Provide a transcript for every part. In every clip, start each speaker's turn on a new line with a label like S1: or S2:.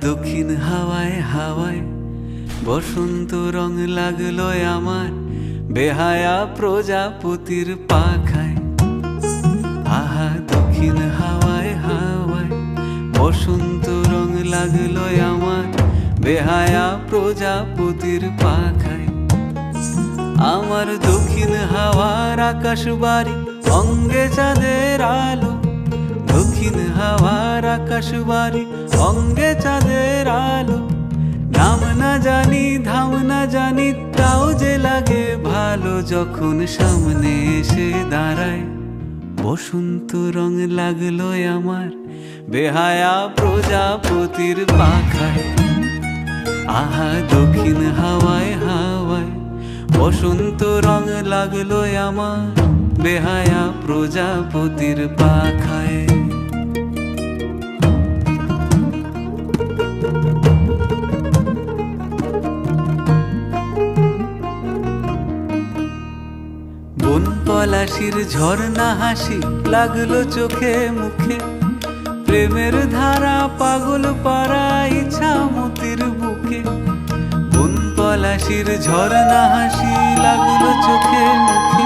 S1: দক্ষিণ হাওয়ায় হাওয়ায় বসন্ত রং লাগলো আমার বেহায়া প্রজাপতির পাখায়। আহা দক্ষিণ হাওয়ায় হাওয়ায় বসন্ত রং লাগলো আমার বেহায়া প্রজাপতির পাখায়। আমার দক্ষিণ হাওয়ার আকাশ বাড়ি অঙ্গে চাঁদের আলো, দক্ষিণ হাওয়ার আকাশ বাড়ি অঙ্গে চাঁদের আলো। নাম না জানি ধাম না জানি তাও যে লাগে ভালো যখন সামনে এসে দাঁড়ায়। বসন্ত রং লাগলো আমার বেহায়া প্রজাপতির পাখায়। আহা দক্ষিণ হাওয়ায় হাওয়ায় বসন্ত রং লাগলো আমার বেহায়া প্রজাপতির পাখায়। বন পলাশির ঝর্ণা হাসি লাগলো চোখে মুখে, প্রেমের ধারা পাগল পাড়া ইছামতির বুকে। বন পলাশির ঝর্ণা হাসি লাগলো চোখে মুখে,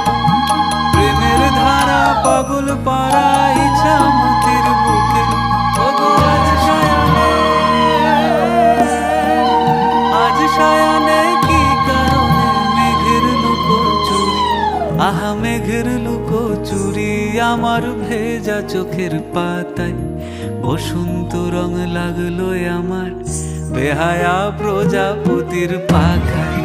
S1: প্রেমের ধারা পাগল পাড়া ইছামতির বুকে। আজ সায়ানে কি কারণে মেঘের লুকোচুরি, আহা মেঘের লুকোচুরি আমার ভেজা চোখের পাতায়। বসন্ত রং লাগলো আমার বেহায়া প্রজাপতির পাখায়।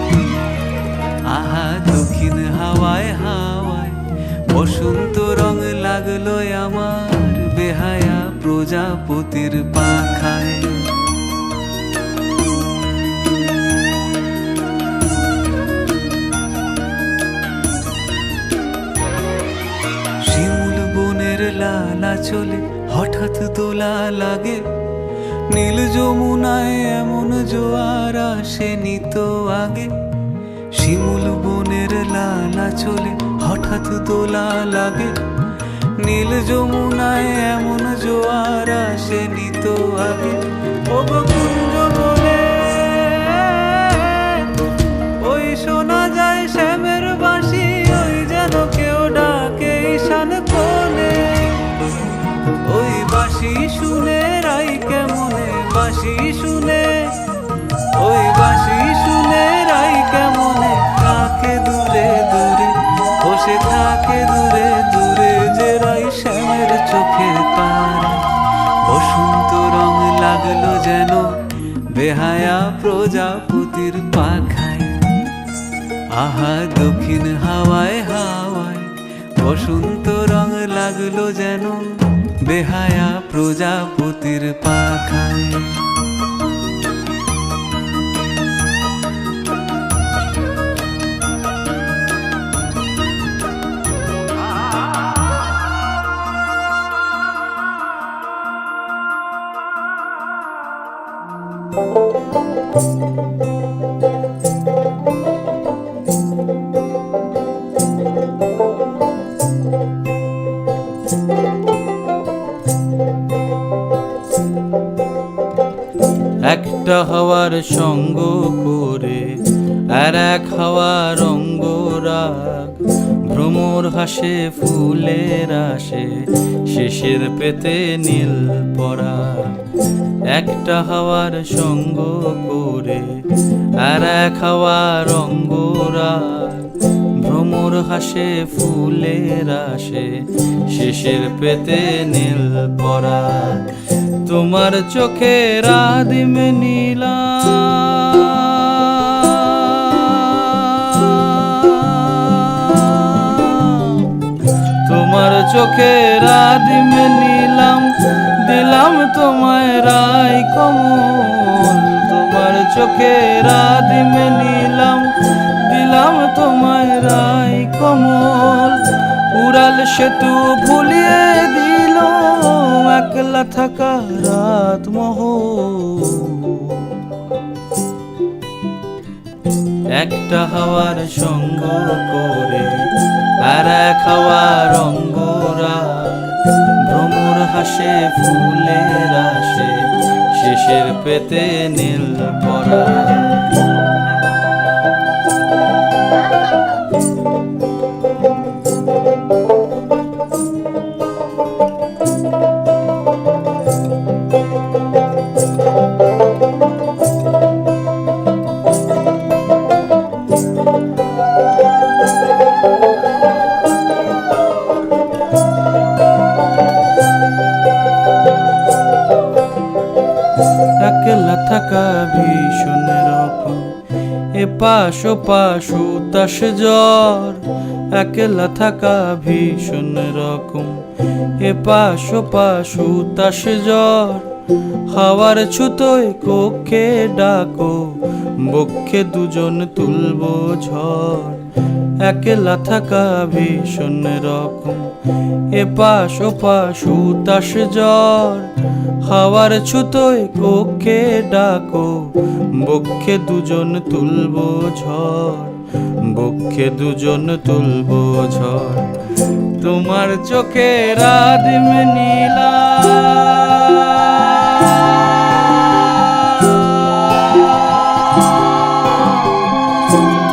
S1: আহা দক্ষিণ হাওয়ায় হাওয়ায় বসন্ত রং লাগলো আমার বেহায়া প্রজাপতির পাখায়। শিমুল বনের লালা চলে হঠাৎ দোলা লাগে, নীল যমুনায় এমন জোয়ার আসেনি তো আগে। শিমুল বনের লালা চলে হঠাৎ দোলা লাগে, নীল যমুনায় এমন জোয়ার আসেনি তো আগে। ও কুঞ্জ বলে ওই শোনা যায় শ্যামের বাঁশি, ওই যেন কেউ ডাকে ঈশান কোণে। ওই বাঁশি শুনে রাই কেমনে বাঁশি শুনে, ওই বাঁশি শুনে রাই কেমনে থাকে দূরে দূরে, বসে থাকে দূরে দূরে যে রাই শ্যামের চোখে তারা। বসন্ত রং লাগলো যেন বেহায়া প্রজাপতির পাখায়। আহা দক্ষিণ হাওয়ায় হাওয়ায় বসন্ত রং লাগলো যেন বেহায়া প্রজাপতির পাখায়।
S2: একটা হাওয়ার সঙ্গ করে আর এক হাওয়ার অঙ্গরাগ, ভ্রমর হাসে ফুলের আসে শেষের পেতে নীল পরা। একটা হাওয়ার সঙ্গ করে আর এক হাওয়ার অঙ্গরাগ, ভ্রমর হাসে ফুলের আসে শেষের পেতে নীল পরা। তোমার চোখের আদিম নীলা তোমার চোখের আদিম নীলাম দিলাম তোমায় রাই কমল। তোমার চোখের আদিম নীলাম দিলাম তোমায় রাই কমল। উড়াল সেতু ভুলিয়ে দিল একলা থাকা রাত মহল। একটা হাওয়ার সঙ্গ করে আর এক হাওয়ার অঙ্গরাগ, ভ্রমর হাসে ফুলের আসে শেষের পেতে নীল পরা। একলা থাকা ভীষণ রকম, এপাশ ওপাশ উতাস জ্বর। একলা থাকা ভীষণ রকম, এপাশ ওপাশ উতাস জ্বর। হাওয়ার ছুতোয় কক্ষে ডাকো, বক্ষে দুজন তুলবো ঝড়। একলা থাকা ভীষণ রকম, এপাশ ওপাশ উতাস জ্বর। হাওয়ার ছুতোয় কক্ষে ডাকো, বক্ষে দুজন তুলবো ঝড়। বক্ষে দুজন তুলবো ঝড়। তোমার চোখে রাদিম নীলা,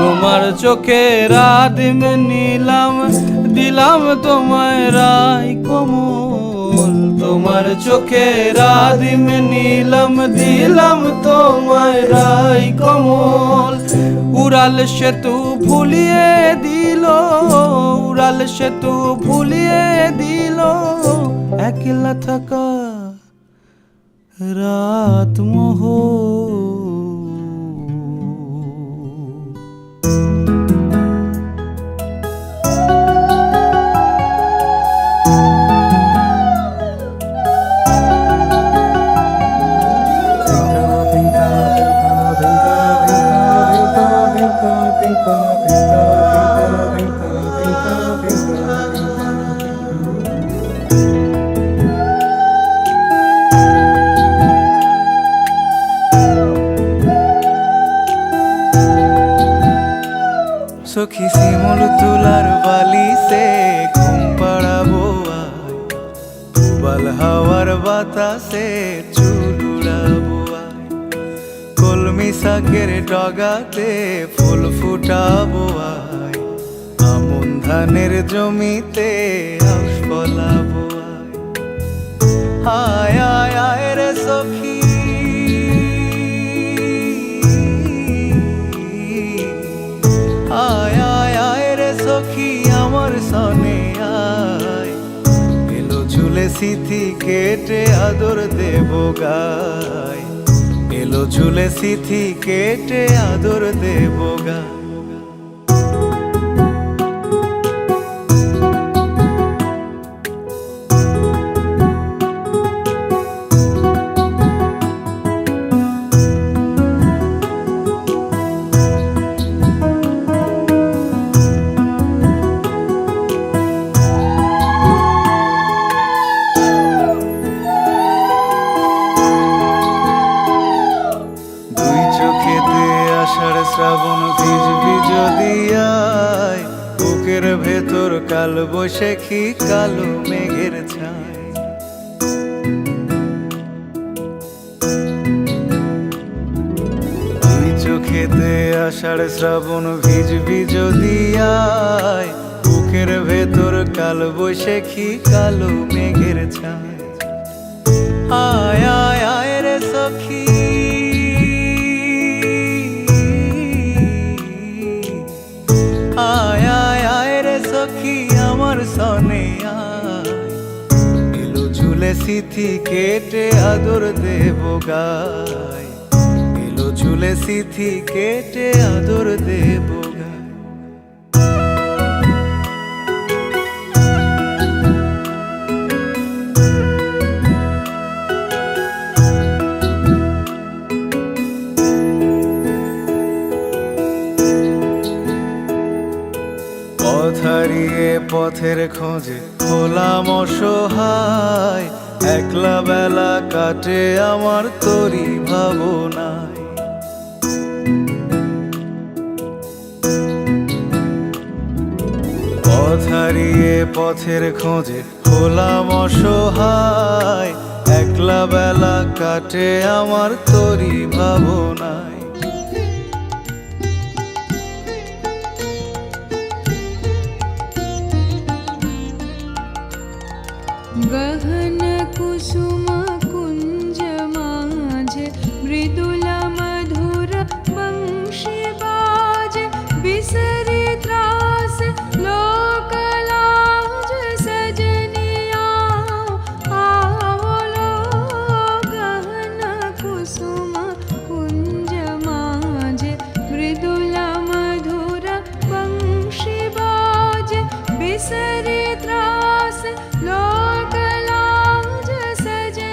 S2: তোমার চোখে রাদিম নীলাম, দিলাম তোমায় রায় কমল। তোমার চোখে রাদিম নীলাম, দিলাম তোমায় রায় কমল। উড়াল সেতু ভুলিয়ে দিল, উড়াল সেতু ভুলিয়ে দিল। একলা থাকা রাত মোহ।
S1: সখী শিমুল তুলার বালিশে ঘুম পাড়াবো আয়, উবাল হাওয়ার বাতাসে চুল উড়াবো আয়। কলমি শাকের ডগাতে ফুল ফুটাবো আয়, আমন ধানের জমিতে আউশ ফলাবো আয়। আয় আয় আয় রে সখী, আয় আয় আয় রে সখী আমার সনে আয়। এলো ঝুলে সিথি কেটে আদর দেব গায়, এলো ঝুলে সিথি কেটে আদর দেব গায়। শ্রাবণ ভিজবি যদি আয়, বুকের ভেতর কাল বৈশাখী কালো মেঘের ছায়। দুই চোখেতে আষাঢ় শ্রাবণ ভিজবি যদি আয়, বুকের ভেতর কাল বৈশাখী কালো মেঘের ছায়। আয় আয় আয় রে সখী, আয় আয় আয় রে সখী আমার সনে আয়। এলো ঝুলে সিথি কেটে আদর দেব গায়, এলো ঝুলে সিথি কেটে আদর দেব গায়। পথ হারিয়ে পথের খোঁজে হলাম অসহায়, একলা বেলা কাটে আমার তোরই ভাবনায়। পথ হারিয়ে পথের খোঁজে হলাম অসহায়, একলা বেলা কাটে আমার তোরই ভাবনায়।
S3: गहन कुसुम कुंज माझ मृदुल मधुर वंशी बाज बिसरी त्रास लोक लाज सजनिया आओ लो। गहन कुसुम कुंज माझ मृदुल मधुर वंशी बाज बिसरी त्रास लोक लाज सजनिया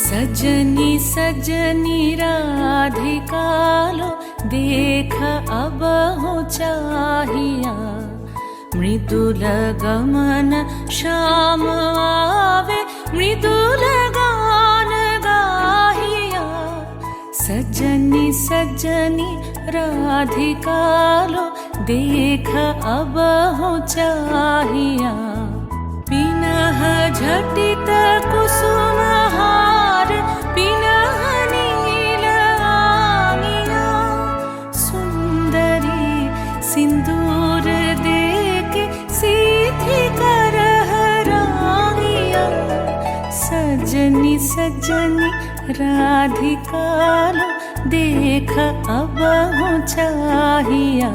S3: सजनी सजनी राधिकालो देख अब हो चाहिया मृदुल गमन श्याम आवे मृदुल गान गाहिया सजनी सजनी राधिकालो देख अब हो चाहिया पिनह झटित कुसुम हार पिनह नील आंगिया सुंदरी सिंदूर देके सीधी करह रांगिया सजनी सजनी राधिकालो देख अब हो चाहिया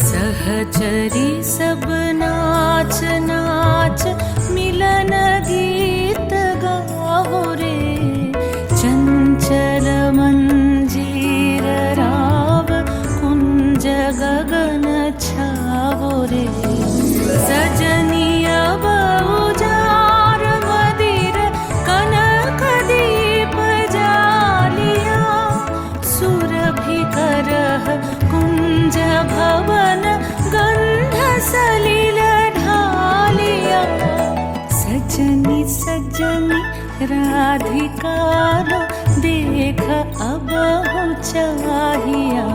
S3: सहचरी सब नाच नाच मिलन गीत गाओ रे चंचल मंजीर राव कुंज गगन छावो रे सजनी अब उजार मदिर कनक दीप जालिया सुरभि करह कुंज भवन गंध सलिल ढालिया सजनी सजनी राधिकालो देख अब हो चाहिया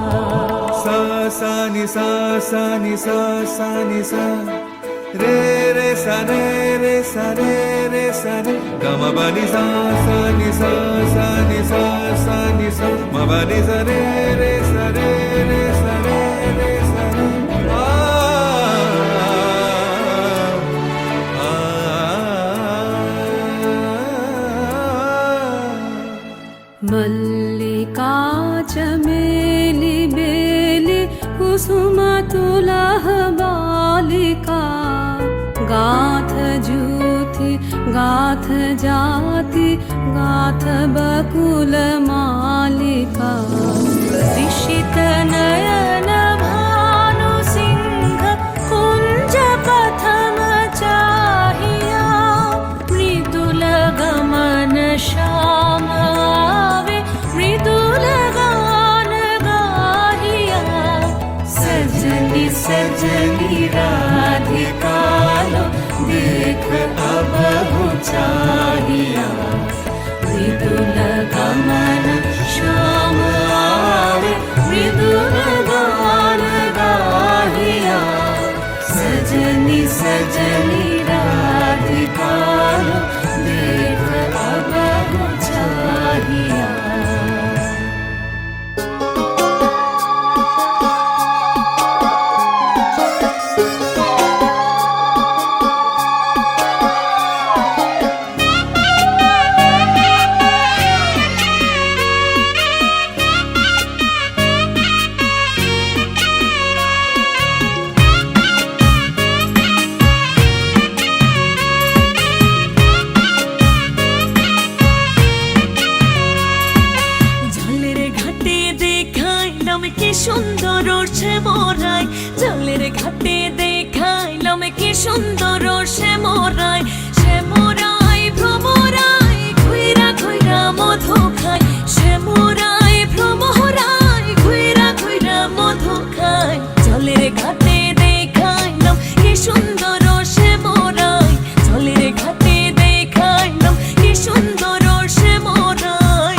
S1: सा सा नि सा सा नि सा सा नि सा रे रे सा रे रे सा रे रे सा रे ग म ब नि सा सा नि सा सा नि सा सा नि सा म ब नि सा रे रे सा रे रे सा रे रे सा रे
S3: मल्लिका चमेली बेली कुसुम तुलह बालिका गाथ जूथि गाथ जाति गाथ बकुल मालिका ऋषित नयन भानु सिंह कुंज पथम चाहिया मृदुल गमन श्याम आवे मृदुल गान गाहिया सजनी सजनी राधिकालो देख अब हो चाहिया मृदुल गमन श्याम आवे मृदुल गान गाहिया सजनी सजनी राधिकालो देख अब हो चाहिया কি সুন্দর সে মোরাই জলের ঘাটে দেখাইলাম কি সুন্দর সে মোরাই ভ্রমরাই ঘুইরা ঘুইরা মধু খাই সে মোরাই ভ্রমরাই ঘুইরা ঘুইরা মধু খাই জলের ঘাটে দেখাইলাম কি সুন্দর সে মোরাই জলের ঘাটে দেখাইলাম কি সুন্দর সে মোরাই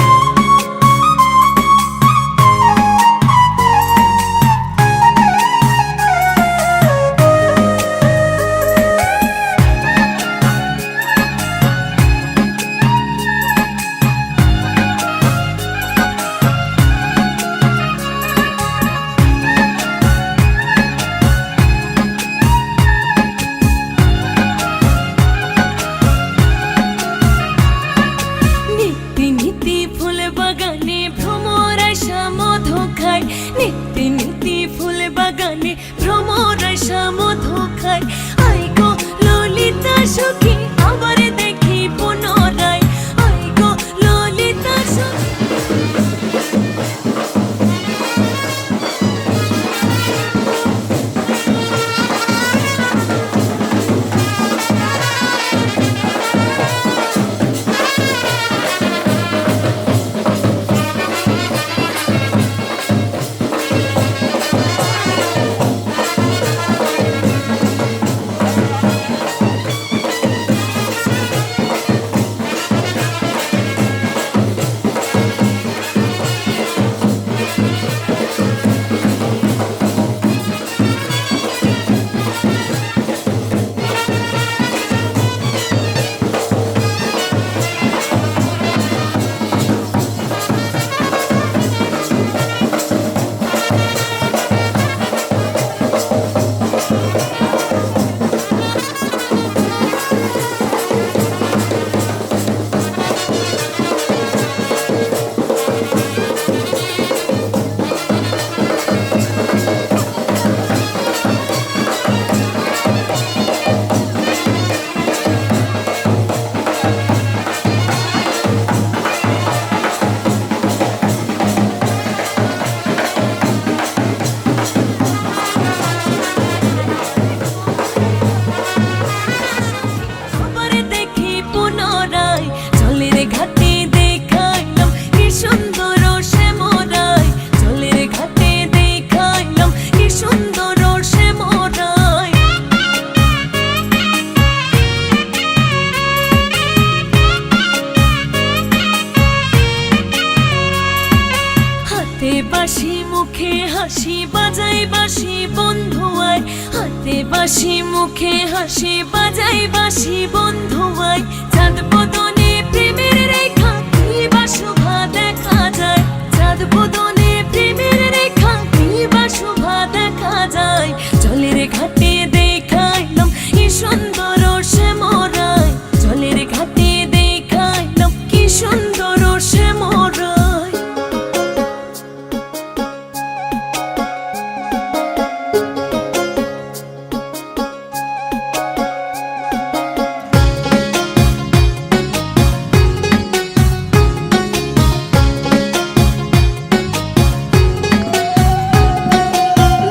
S3: বাঁশি মুখে হাসি বাজাই বাঁশি বন্ধু আয়, হাতে বাঁশি মুখে হাসি বাজাই বাঁশি বন্ধু আয়। চাঁদ বদনে প্রেমের রেখা কি বা শোভা দেখা যায়, চাঁদ বদনে প্রেমের রেখা কি বা শোভা দেখা যায়। জলের ঘাটে দেখাইলাম কি সুন্দর শ্যামরায়, জলের ঘাটে দেখাইলাম কি সুন্দর শ্যামরায়।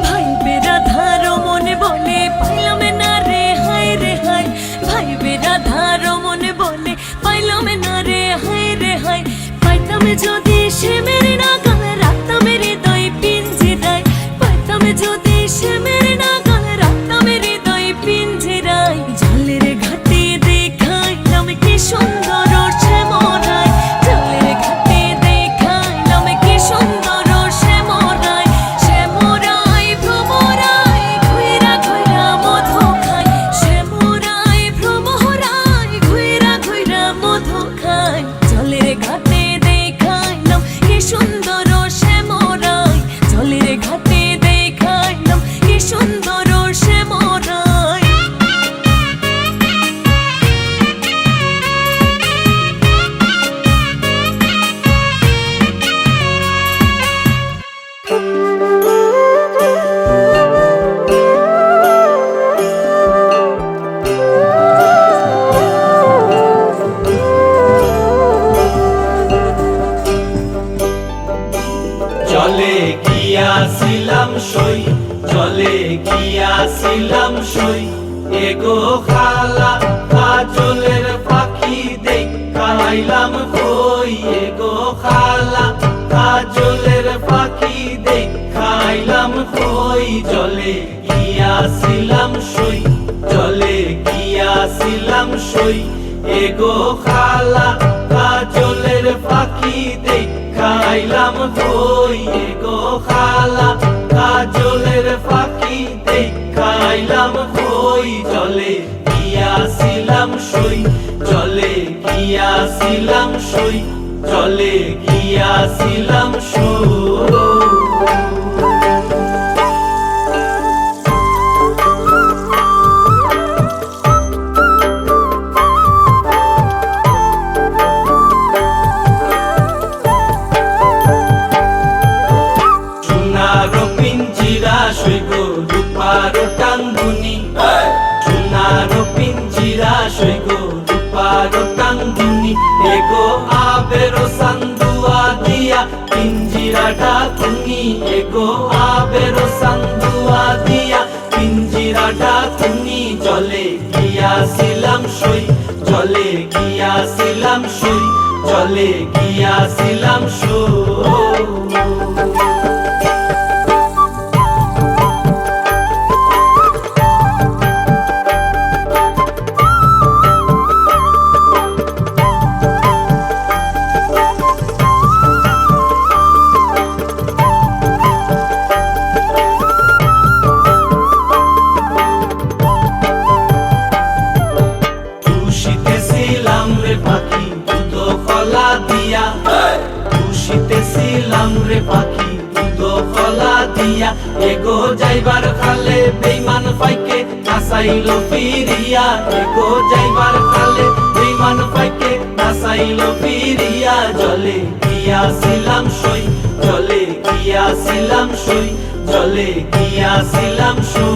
S3: ভাই বেরাধার মনে বলে পাইলাম না রে হায় রে হায়, ভাই বেরাধার মনে বলে পাইলাম না রে হায় রে হায়। পাইতাম যদি সে মেরে নাগাল রাখতাম হৃদয় পিঞ্জিরায়, পাইতাম যদি সে মেরে নাগাল রাখতাম হৃদয় পিঞ্জিরায়। জলের ঘাটে দেখাইলাম কি সুন্দর শ্যামরায়, জলের ঘাটে দেখাইলাম কি সুন্দর শ্যামরায়। শ্যামরায় ভ্রমরায় ঘুইরা ঘুইরা মধু খায়, শ্যামরায় ভ্রমরায় ঘুইরা ঘুইরা মধু খায়। জলের ঘাটে দেখাইলাম কি সুন্দর শ্যামরায়, জলের ঘাটে দেখাইলাম কি সুন্দর শ্যামরায়।
S2: জলে গিয়াছিলাম সই, জলে গিয়াছিলাম সই, এগো খালা কাজলের পাখি দেখাইলাম কই, এগো খালা কাজলের পাখি দেখাইলাম কই। জলে গিয়াছিলাম সই, জলে গিয়াছিলাম সই, এগো খালা কাজলের পাখি দেখাইলাম কই, এগো খালা কাজলের পাখি দেখাইলাম কই। জলে গিয়াছিলাম সই, জলে গিয়াছিলাম সই, জলে গিয়াছিলাম সই। সোনারো পিঞ্জিরা সইগো রূপারো টাঙ্গুনি, সোনারো পিঞ্জিরা সইগো রূপারো টাঙ্গুনি, এগো আবেরো সান্দুয়া দিয়া পিঞ্জিরাটা তুমি, এগো আবেরো সান্দুয়া দিয়া পিঞ্জিরাটা তুমি। জলে গিয়াছিলাম সই, জলে গিয়াছিলাম সই, জলে গিয়াছিলাম সই। খুশিতেছিলাম রে পাখি দুধ কলা দিয়া, খুশিতেছিলাম রে পাখি দুধ কলা দিয়া, এগো যাইবার খালে বেইমান পাইকে নাসাইলো ফিরিয়া, এগো যাইবার খালে বেইমান পাইকে নাসাইলো ফিরিয়া। জলে গিয়াছিলাম সই, জলে গিয়াছিলাম সই, জলে গিয়াছিলাম সই।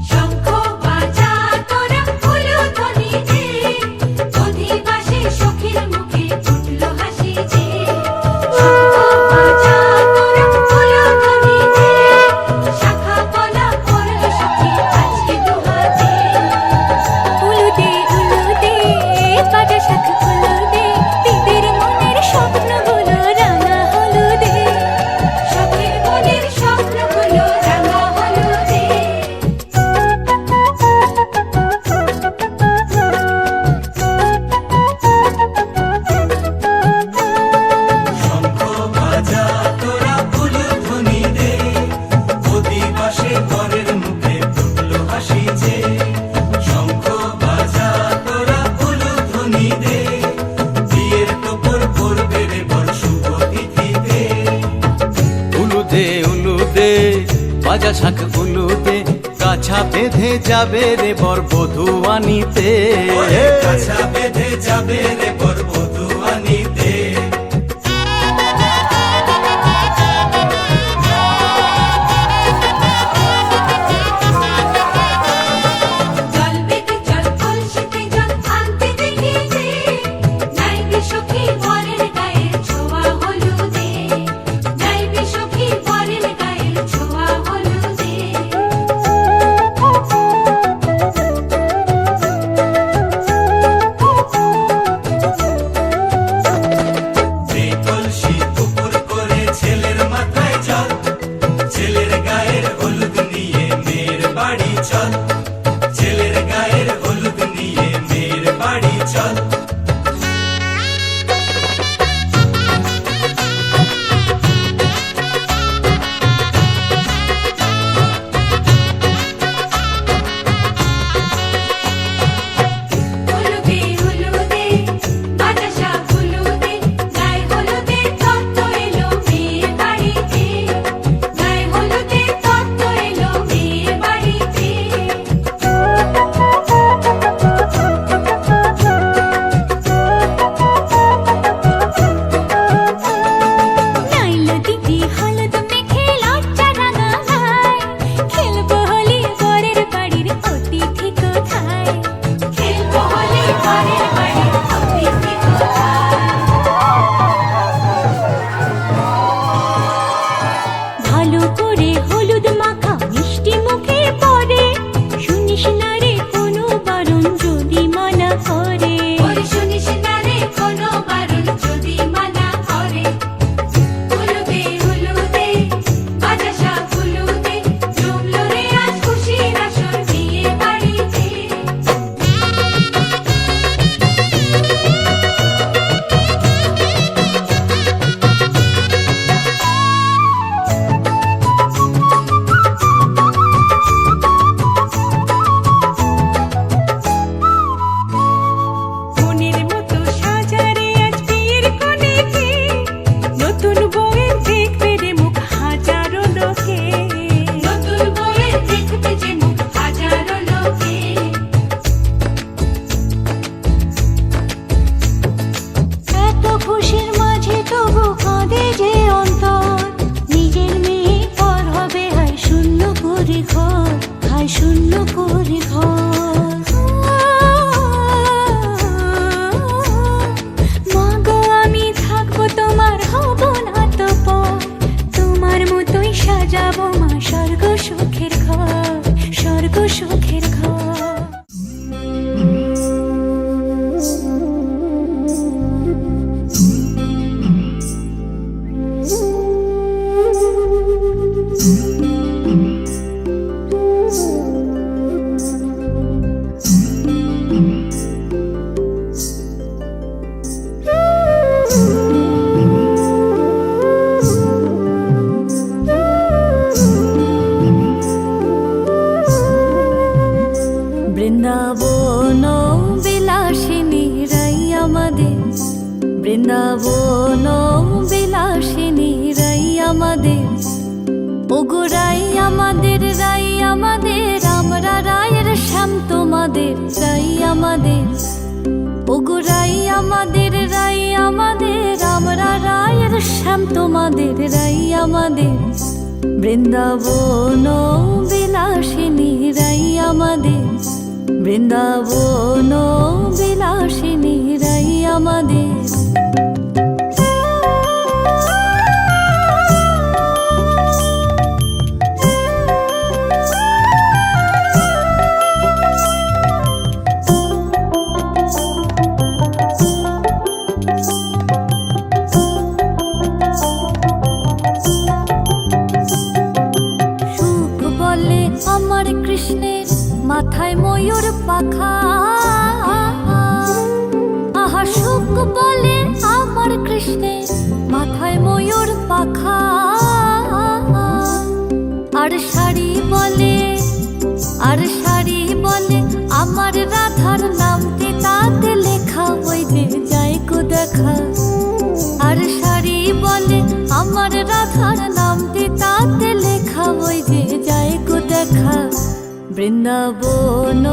S3: শঙ্খ বাজা তোরা উলুধ্বনি দে, অধিবাসী সখীর মুখে ফুটলো হাসি যে। শঙ্খ বাজা তোরা উলুধ্বনি দে, শাখা পলা পড়লো সখী আজকে দুহাতে। উলুদে উলুদে বাজা শাখা উলুদে, দিদির মনের স্বপ্নগুলো রাঙা হলুদে, সখীর মনের স্বপ্নগুলো রাঙা হলুদে।
S2: শঙ্খ বাজা তোরা উলুধ্বনি দে, অধিবাসে ঘরের মুখে ফুটলো হাসি যে। শঙ্খ বাজা তোরা উলুধ্বনি দে, বিয়ের টোপর পড়বে রে বর শুভ তিথিতে।
S1: উলুদে উলুদে বাজা শাখ উলুদে, কাছা বেঁধে যাবে রে বর বধূ আনিতে।
S2: ওরে কাছা বেঁধে যাবে রে বর বধূ আনিতে।
S3: জল বেঁধে জল কলসিতে জল আনতে দেখি যে, নাইবে সখী বরের গায়ের ছোঁয়া হলুদে, নাইবে সখী বরের গায়ের ছোঁয়া হলুদে।
S2: যে কলসি উপর করে ছেলের মাথায় জল, ছেলের গায়ের হলুদ নিয়ে মেয়ের বাড়ি চল, ছেলের গায়ের হলুদ নিয়ে মেয়ের বাড়ি চল।
S3: উলুদে উলুদে বাজা শাখ উলুদে, গায়ে হলুদে তত্ত্ব এলো মেয়ের বাড়িতে, গায়ে হলুদে তত্ত্ব এলো মেয়ের বাড়িতে। নাইলো দিদি হলুদ মেখে লজ্জা রাঙায়, খেলবো হোলি বরের বাড়ির অতিথি কোথায়, খেলবো হোলি বরের বাড়ির অতিথি কোথায়। ভালো করে হলুদ মাখা মিষ্টি মুখে পড়ে, শুনিস না রে কোনো বারণ যদি মানা করে, শুনিস না রে কোনো বারণ যদি মানা করে। উলুদে উলুদে বাজা শাখ উলুদে, জমলো রে আজ খুশির আসর বিয়ে বাড়িতে। মনের মতো সাজারে আজ বিয়ের কোণেতে, নতুন বউয়ের দেখবে রে মুখ হাজারো লোকে, নতুন বউয়ের দেখবে যে মুখ হাজারো লোকে। এত খুশির মাঝে তবু কাঁদে যে অন্তর, নিজের মেয়ে পর হবে হায় শূন্য করে ঘর, হায় শূন্য করে ঘর। মা গো আমি থাকবো তোমার, হব না তো পর, তোমার মতোই সাজাবো মা স্বর্গ সুখের ঘর, স্বর্গ সুখের ঘর। বৃন্দাবন বিলাসিনী রাই আমাদের, বৃন্দাবন বিলাসিনী রাই আমাদের, ওগো রাই আমাদের, রাই আমাদের, আমরা রায়ের শ্যাম তোমাদের, রাই আমাদের, ওগো রাই আমাদের, রাই আমাদের, আমরা রায়ের শ্যাম শ্যাম তোমাদের রাই আমাদের, বৃন্দাবন বিলাসিনী রাই আমাদের, বৃন্দাবন বিলাসিনী রাই আমাদের। আমার কৃষ্ণের মাথায় ময়ূর পাখা, আহা সুখ বলে আমার কৃষ্ণের মাথায় ময়ূর পাখা। আর শাড়ি বলে, আর শাড়ি বলে আমার রাধার নামটি তাতে লেখা, ওই যে যাই কো দেখা। আর শাড়ি বলে আমার রাধার নামটি তাতে লেখা, ওই যে যাই কো দেখা। বৃন্দাবন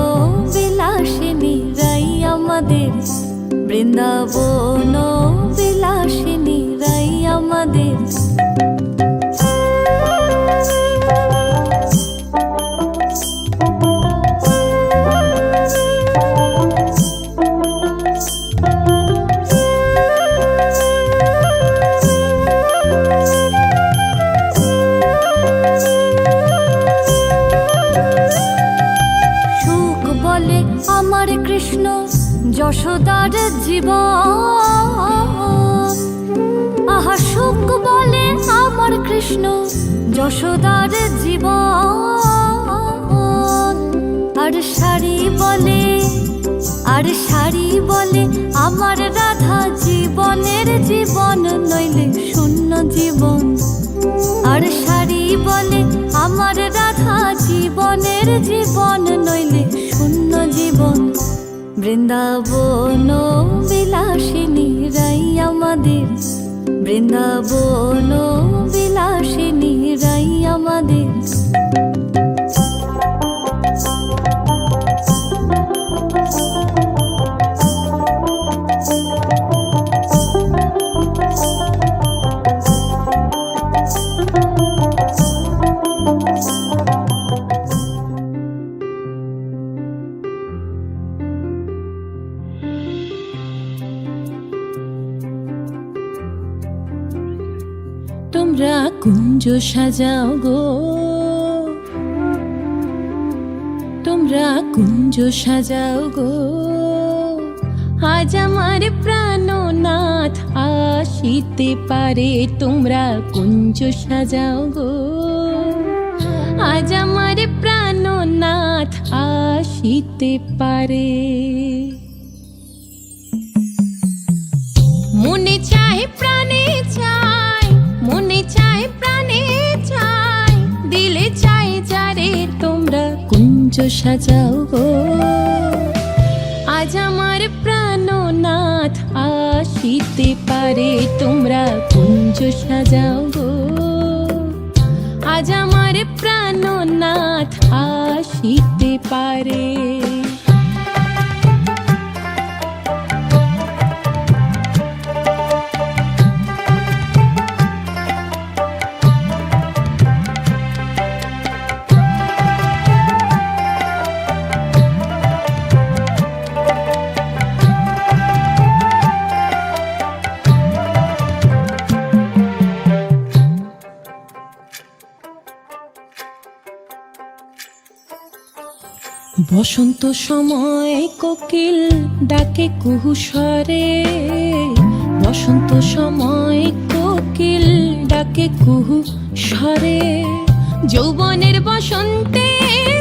S3: বিলাসিনী রাই আমাদের, বৃন্দাবন বিলাসিনী রাই আমাদের। আমার কৃষ্ণ যশোদার জীবন, আহা সুখ বলে আমার কৃষ্ণ যশোদার জীবন। আর শাড়ি বলে, আর শাড়ি বলে আমার রাধা জীবনের জীবন, নইলে শূন্য জীবন। আর শাড়ি বলে আমার রাধা জীবনের জীবন, নইলে শূন্য জীবন। বৃন্দাবন বিলাসিনী রাই আমাদের, বৃন্দাবন বিলাসিনী রাই আমাদের। তোমরা কুঞ্জ সাজাও গো, তোমরা কুঞ্জ সাজাও গো, আজ আমার প্রাণনাথ আসিতে পারে। তোমরা কুঞ্জ সাজাও গো, আজ আমার প্রাণনাথ আসিতে পারে। মনে চায় প্রাণে চায়, মনে চায় প্রাণে চায়, দিলে চায় যারে। তোমরা কুঞ্জ সাজাও গো, আজ আমার প্রাণনাথ আসিতে পারে। তোমরা কুঞ্জ সাজাও গো, আজ আমার প্রাণনাথ আসিতে পারে। বসন্ত সময় কোকিল ডাকে কুহু স্বরে, বসন্ত সময় কোকিল ডাকে কুহু স্বরে। যৌবনের বসন্তে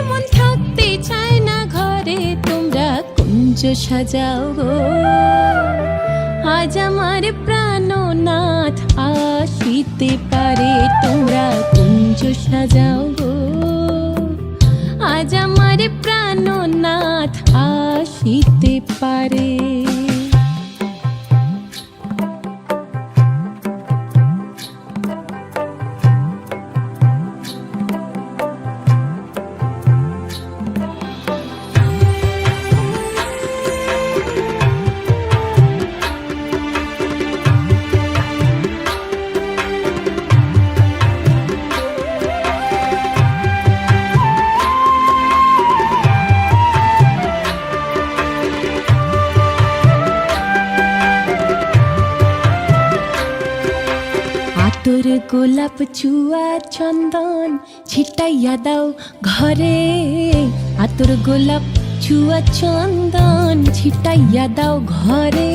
S3: মন থাকতে চায় না ঘরে। তোমরা কুঞ্জ সাজাও গো, আজ আমার প্রাণনাথ আসিতে পারে। তোমরা কুঞ্জ সাজাও গো, আজ আমার প্রাণনাথ আসিতে পারে। আতর গোলাপ চুয়া চন্দন ছিটাইয়া দাও ঘরে, আতর গোলাপ চুয়া চন্দন ছিটাইয়া দাও ঘরে,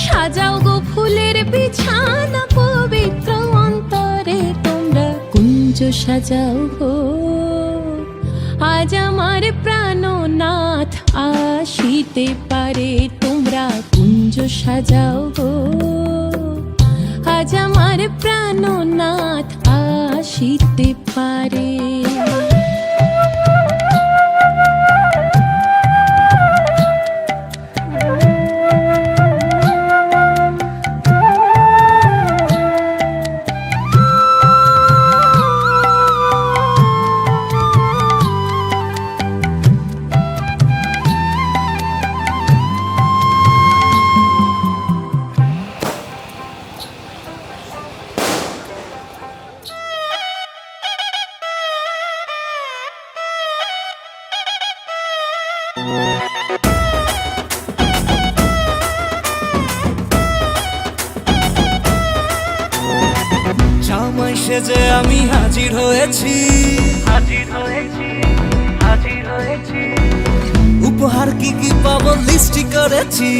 S3: সাজাও গো ফুলের বিছানা পবিত্র অন্তরে, তোমরা কুঞ্জ সাজাও গো। আজ আমার প্রাণনাথ আসিতে পারে, তোমরা কুঞ্জ সাজাও গো। আজ আমার প্রাণনাথ আসিতে পারে।
S1: জামাই সেজে আমি হাজির হয়েছি, উপহার কি কি পাবো লিস্টি করেছি।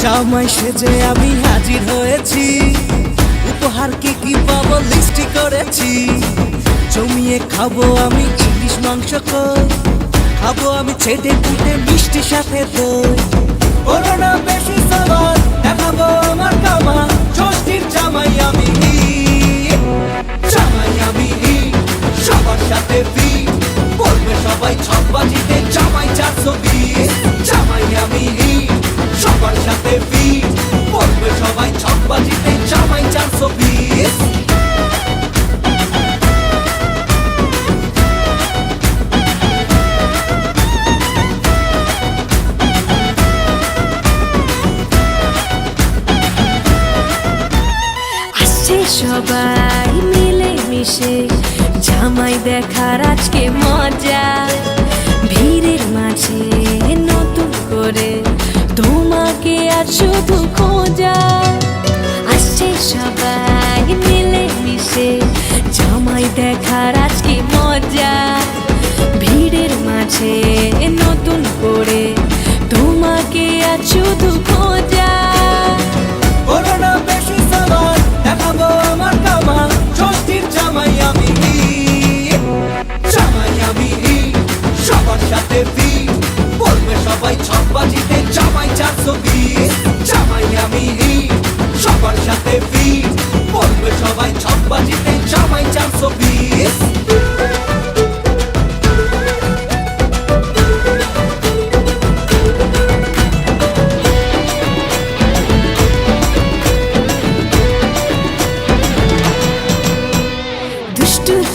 S1: জামাই সেজে আমি হাজির হয়েছি, উপহার কি কি পাবো লিস্টি করেছি। জমিয়ে খাবো আমি ইলিশ মাংস কই, খাবো আমি ছেটে পুটে মিষ্টি সাথে দই। বলো না বেশি সবার দেখাবো আমার কামা, ষষ্ঠীর জামাই আমি, জামাই আমি সবার সাথে ফি, বলবে সবাই ছকবাজিতে জামাই 420। জামাই আমি সবার সাথে ফি, বলবে সবাই ছকবাজিতে জামাই 420।
S3: সবাই মিলে মিশে জামাই দেখার আজকে মজা, ভিড়ের মাঝে নতুন করে তোমাকে আজ শুধু খোঁজা। আসছে সবাই মিলে মিশে জামাই দেখার আজকে মজা, ভিড়ের মাঝে নতুন করে তোমাকে আজ শুধু খোঁজা।
S1: বলো না বেশি সবার দেখাবো আমার কামা, ষষ্ঠীর জামাই আমি, জামাই আমি সবার সাথে ফি, বলবে সবাই ছকবাজিতে জামাই 420। জামাই আমি সবার সাথে ফি, বলবে সবাই ছকবাজিতে জামাই 420।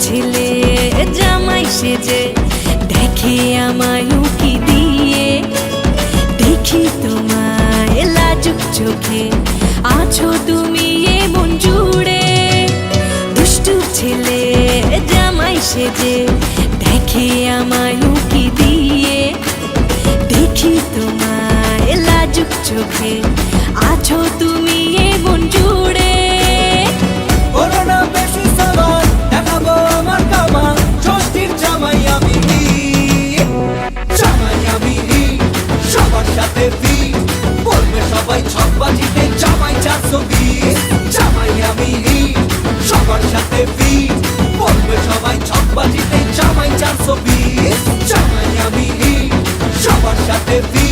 S3: ছেলে জামাই সেজে দেখে আমায় উকি দিয়ে, দেখি তোমায় লাজুক চোখে আছো তুমি এমন জুড়ে। দুষ্টু ছেলে জামাই সেজে দেখে আমায় উকি দিয়ে, দেখি তোমায় লাজুক চোখে আছো তুমি এমন জুড়ে।
S1: বলো না বেশি সবার দেখাবো আমার কামা, ষষ্ঠীর জামাই আমি, জামাই আমি সবার সাথে ফি, বলবে সবাই ছকবাজিতে জামাই 420। জামাই আমি সবার সাথে ফি, বলবে সবাই ছকবাজিতে জামাই 420। জামাই আমি সবার সাথে ফি,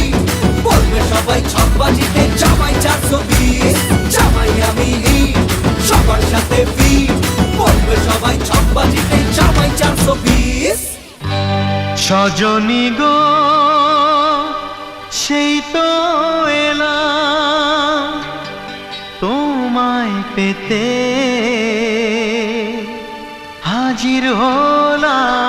S1: বলবে সবাই ছকবাজিতে জামাই 420। জামাই আমি সবার সাথে ফি, বলবে সবাই ছকবাজিতে জামাই 420। সজনী গো সেই তো এলাম তোমায় পেতে, হাজির হলাম।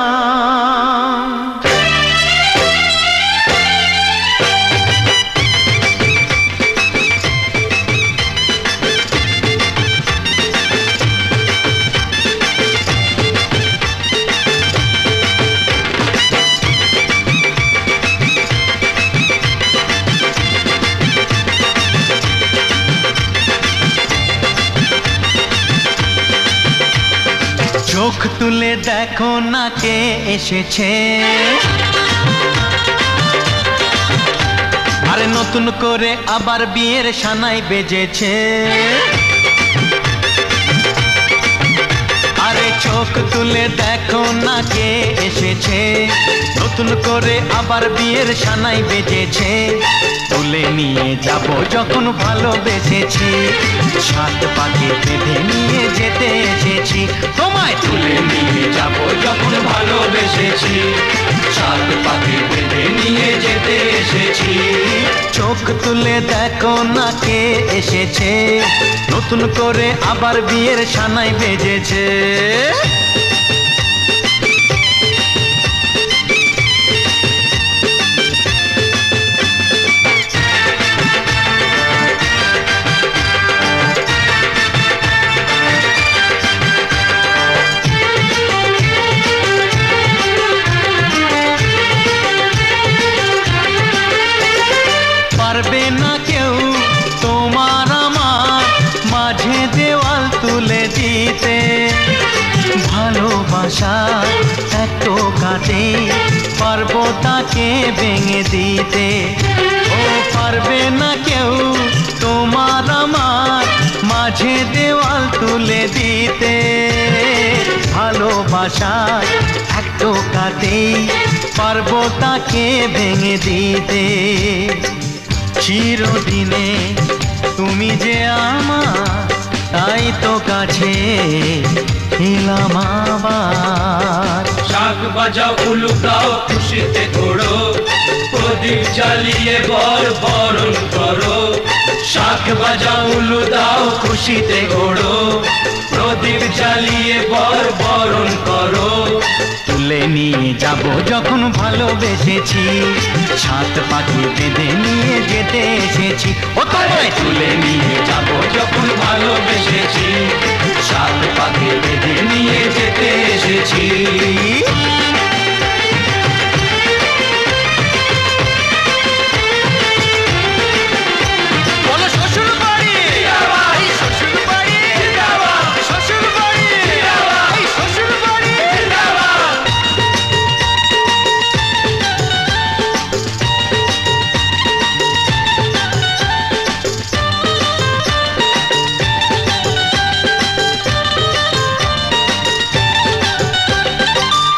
S1: চোখ তুলে দেখো না কে এসেছে, আরে নতুন করে আবার বিয়ের সানাই বেজেছে। আরে চোখ তুলে দেখো না কে এসেছে, নতুন করে আবার বিয়ের সানাই বেজেছে। তুলে নিয়ে যাব যখন ভালোবেসেছি, সাত পাকে বেঁধে নিয়ে যেতে এসেছি। তোমায় তুলে নিয়ে যাব যখন ভালোবেসেছি, সাত পাকে বেঁধে নিয়ে যেতে এসেছি। চোখ তুলে দেখো না কে এসেছে, নতুন করে আবার বিয়ের সানাই বেজেছে। পারবে না কেউ তোমার আমার মাঝে দেওয়াল তুলে দিতে, ভালোবাসা এত কাটে পারবো তাকে ভেঙে দিতে। ও পারবে না কেউ তোমার আমার মাঝে দেওয়াল তুলে দিতে, ভালোবাসা এত কাটে পারবো তাকে ভেঙে দিতে। চিরদিনে তুমি যে আমার, তাই তো কাছে এলাম আবার।
S2: শাক বাজাও উলু দাও খুশিতে ঘোড়ো, প্রদীপ জ্বালিয়ে বর বরণ করো। শাক বাজাও উলু দাও খুশিতে ঘোড়ো, প্রদীপ জ্বালিয়ে বর বরণ করো।
S1: তুলে নিয়ে যাব যখন ভালোবেসেছি, সাত পাখি বেঁধে নিয়ে যেতে এসেছি। ও তোমায় তুলে নিয়ে যাব
S2: যখন ভালোবেসেছি, সাত পাকে বেঁধে নিয়ে যেতে এসেছি।
S1: বলো শ্বশুর বাড়ি, এই শ্বশুর বাড়ি, শ্বশুর বাড়ি, এই শ্বশুর বাড়ি।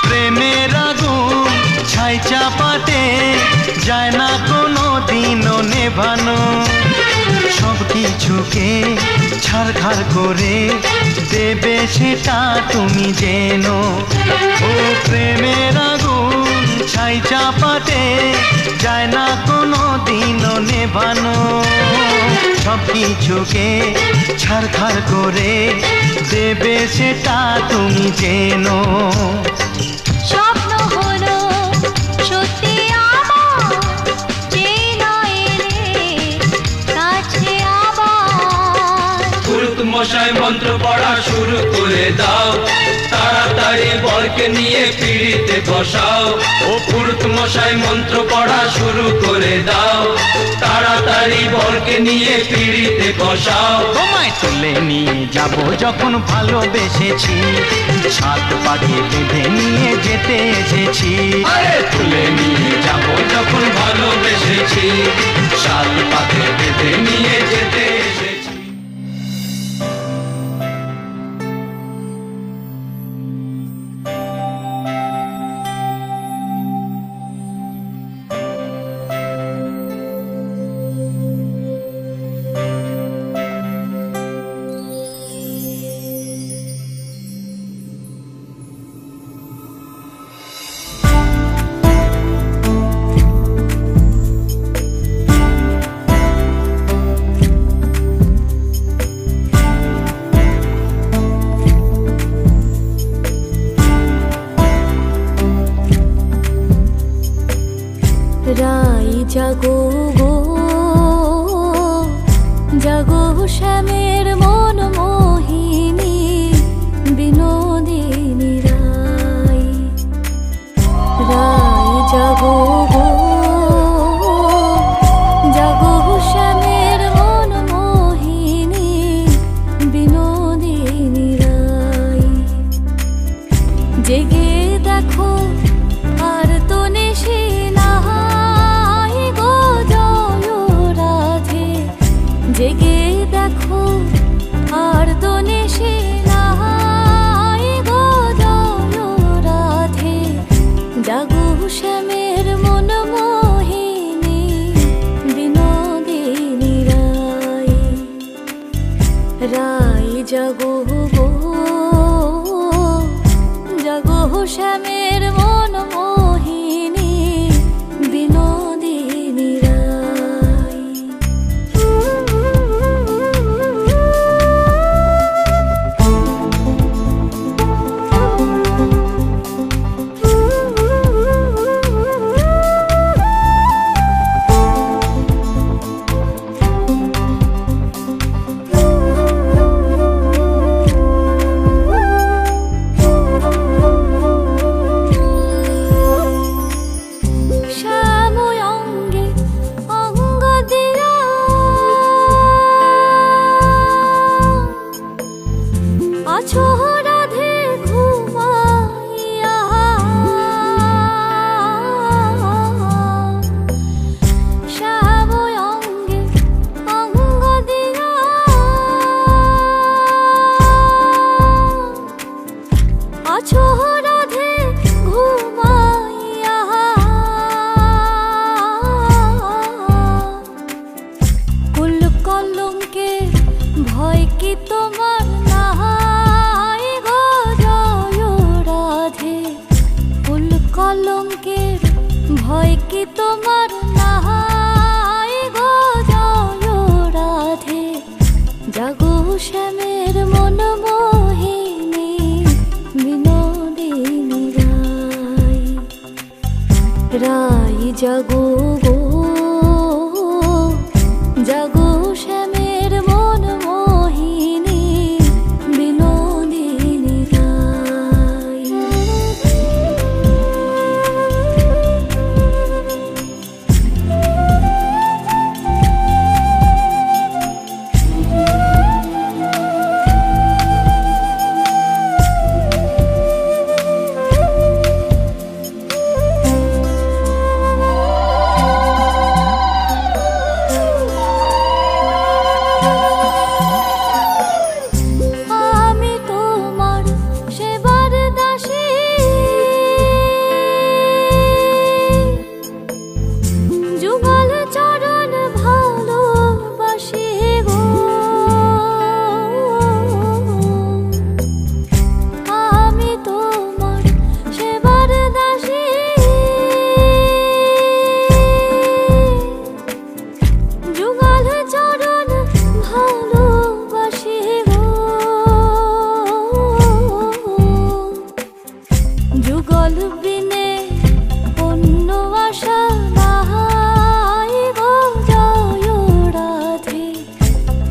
S1: প্রেমের আগুন ছাই চাপাতে যায় না কোনো দিনও নেভানো, সব কিছুকে ছাড়খাড় করে দেবে সেটা তুমি জেনো। ও প্রেমের আগুন ছাই চাপাতে যায় না কোনো দিনও নেভানো, সব কিছুকে ছাড়খাড় করে দেবে সেটা তুমি জেনো।
S3: স্বপ্ন হলো সত্যি আমার, যে না এলে কাছে আবার।
S2: পুরুত মশাই মন্ত্র পড়া শুরু করে দাও, তাড়াতাড়ি বরকে নিয়ে পিড়িতে বসাও। ও পুরুত মশাই মন্ত্র পড়া শুরু করে দাও, তাড়াতাড়ি বরকে নিয়ে পিড়িতে বসাও।
S1: তোমায় তুলে নিয়ে যাব যখন ভালোবেসেছি, সাত পাখি বেঁধে নিয়ে যেতে এসেছি।
S2: আরে তুলে নিয়ে যাব যখন ভালোবেসেছি, সাত পাকে বেঁধে নিয়ে যেতে এসেছি।
S3: রাই জাগো গো জাগো, শ্যামের মন মোহিনী বিনোদিনী রাই। রাই জাগো গো জাগো, শ্যামের মন মোহিনী বিনোদিনী রাই। রাই জাগো গো জাগো শ্যামের মন মোহিনী বিনোদিনী রাই। আছো রাধে ঘুমাইয়া শ্যাময় অঙ্গে অঙ্গ দিয়া আছো রাধে ঘুমাইয়া কুল কলঙ্কে ভয় কি তোমার নাই গো জয় রাধে কুল কলঙ্কের ভয় কি তোমার নাই গো জয় রাধে জাগো শ্যামের মন মোহিনী বিনোদিনী রাই। রাই জাগো গো জাগো শ্যামের মন মোহিনী বিনোদিনী রাই। আমি তোমার সেবার দাসী যুগল চরণ ভালোবাসি গো আমি তোমার সেবার দাসী যুগল চরণ ভালোবাসি গো যুগল বিনে অন্য আশা নাই গো জয় রাধে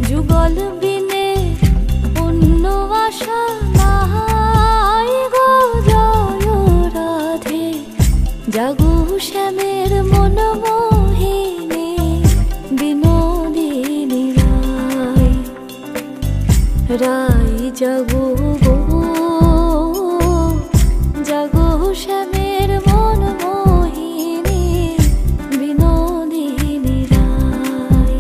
S3: যুগল বিনে অন্য আশা নাই গো জয় রাধে জাগো শ্যামের মন মোহিনী বিনোদিনী রাই। রাই জাগো গো জাগো শ্যামের মন মোহিনী বিনোদিনী রাই।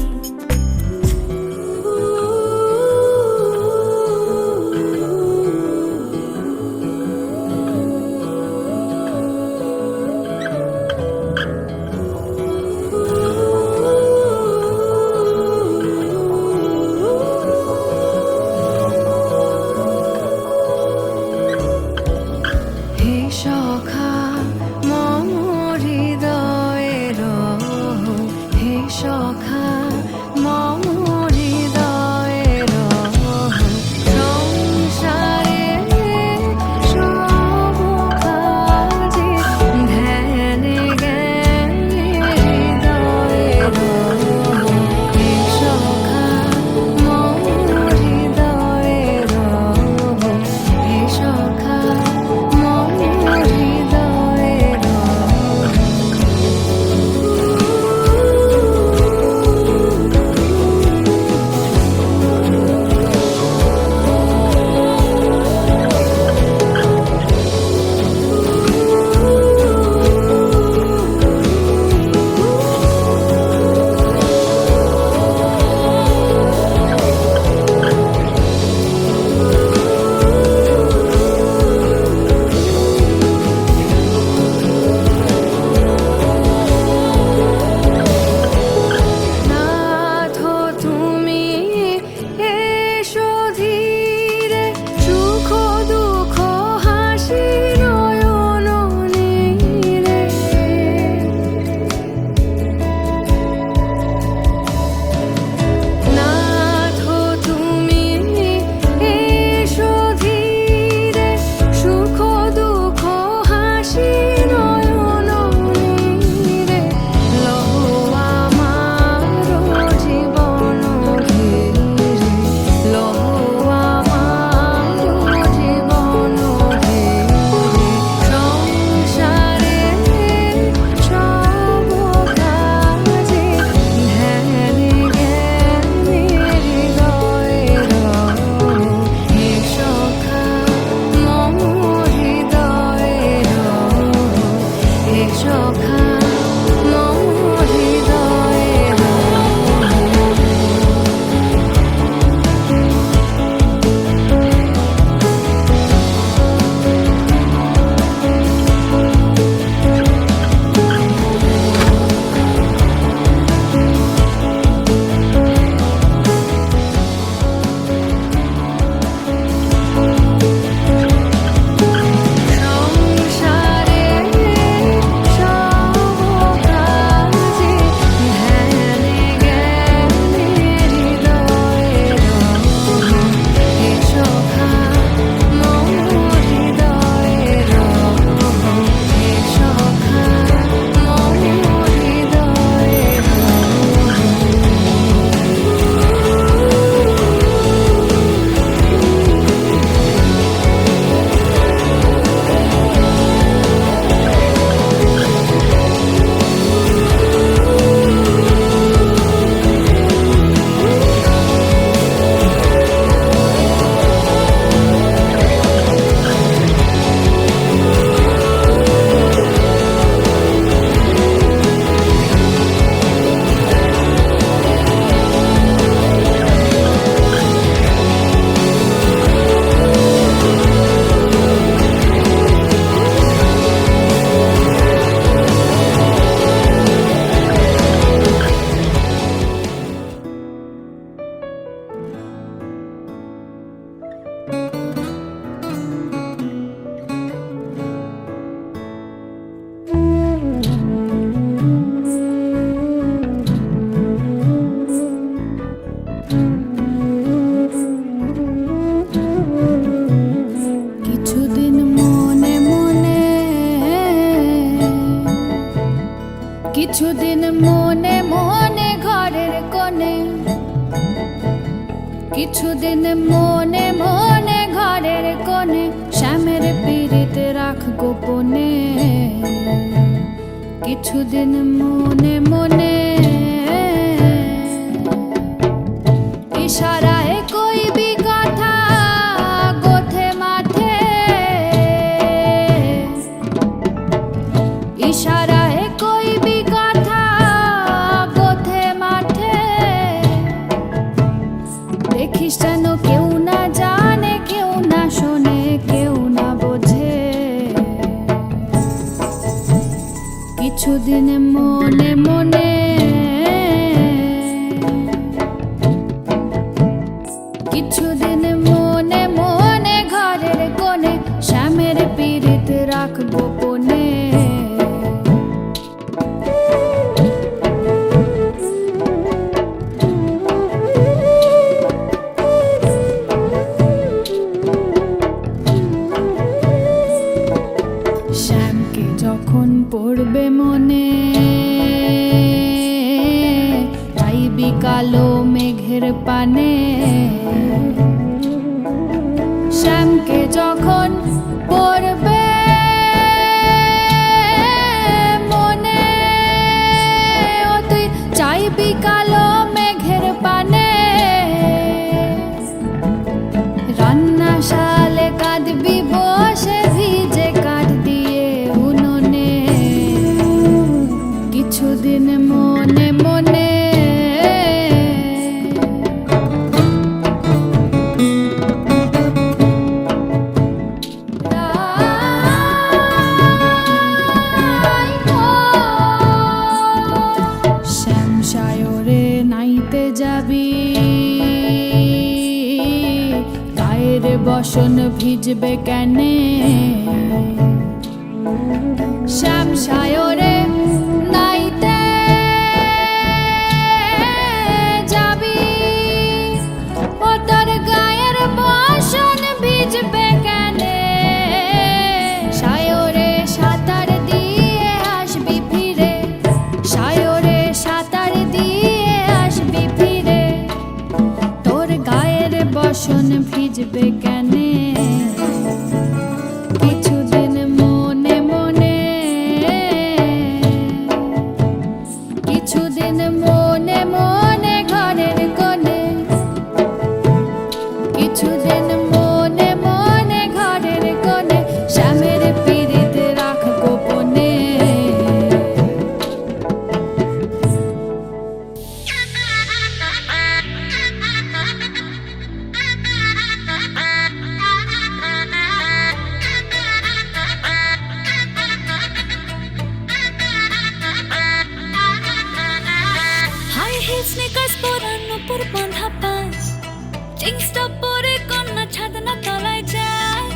S4: কিছুদিন মনে মনে ঘরের কোণে শ্যামের পিড়িতে রাখ গোপনে, কিছুদিন মনে মনে ইশারায় কইবি কথা গোথে মাঠে, ইশারায় কইবি কথা গোথে মাঠে। দেখিস যেন কেউ না জানে, কেউ না শোনে, কেউ না বোঝে। কিছুদিন মনে মনে কিছুদিন মনে মনে ঘরের কোণে শ্যামের পিড়িত রাখ গোপনে। শ্যামকে যখন পড়বে মনে চাইবি কালো মেঘের পানে, শ্যামকে যখন পড়বে মনে ও তুই চাইবি কালো মেঘের পানে। রান্না শালে কাঁদবি বসে ভিজে কাঠ দিয়ে উনুনে, কিছুদিন মনে মনে শ্যাম সায়রে নাইতে যাবি, গায়ের বসন ভিজবে কেনে। শ্যাম সায়রে নাইতে যাবি, ও তোর গায়ের বসন ভিজবে কেনে। সায়রে সাঁতার দিয়ে আসবি ফিরে, সায়রে সাঁতার দিয়ে আসবি ফিরে, তোর গায়ের বসন ভিজবে কেনে। কিছুদিন মনে মনে কিছুদিন মনে মনে ঘরের কোণে, কিছুদিন মনে মনে ঘরের কোণে শ্যামের পিড়িত রাখ গোপনে।
S3: হাই হিল স্নিকার্স পরানো পর বাঁধা পাঁচ, জিন্সটা পরে কন্যা ছাদনা তলায় যায়,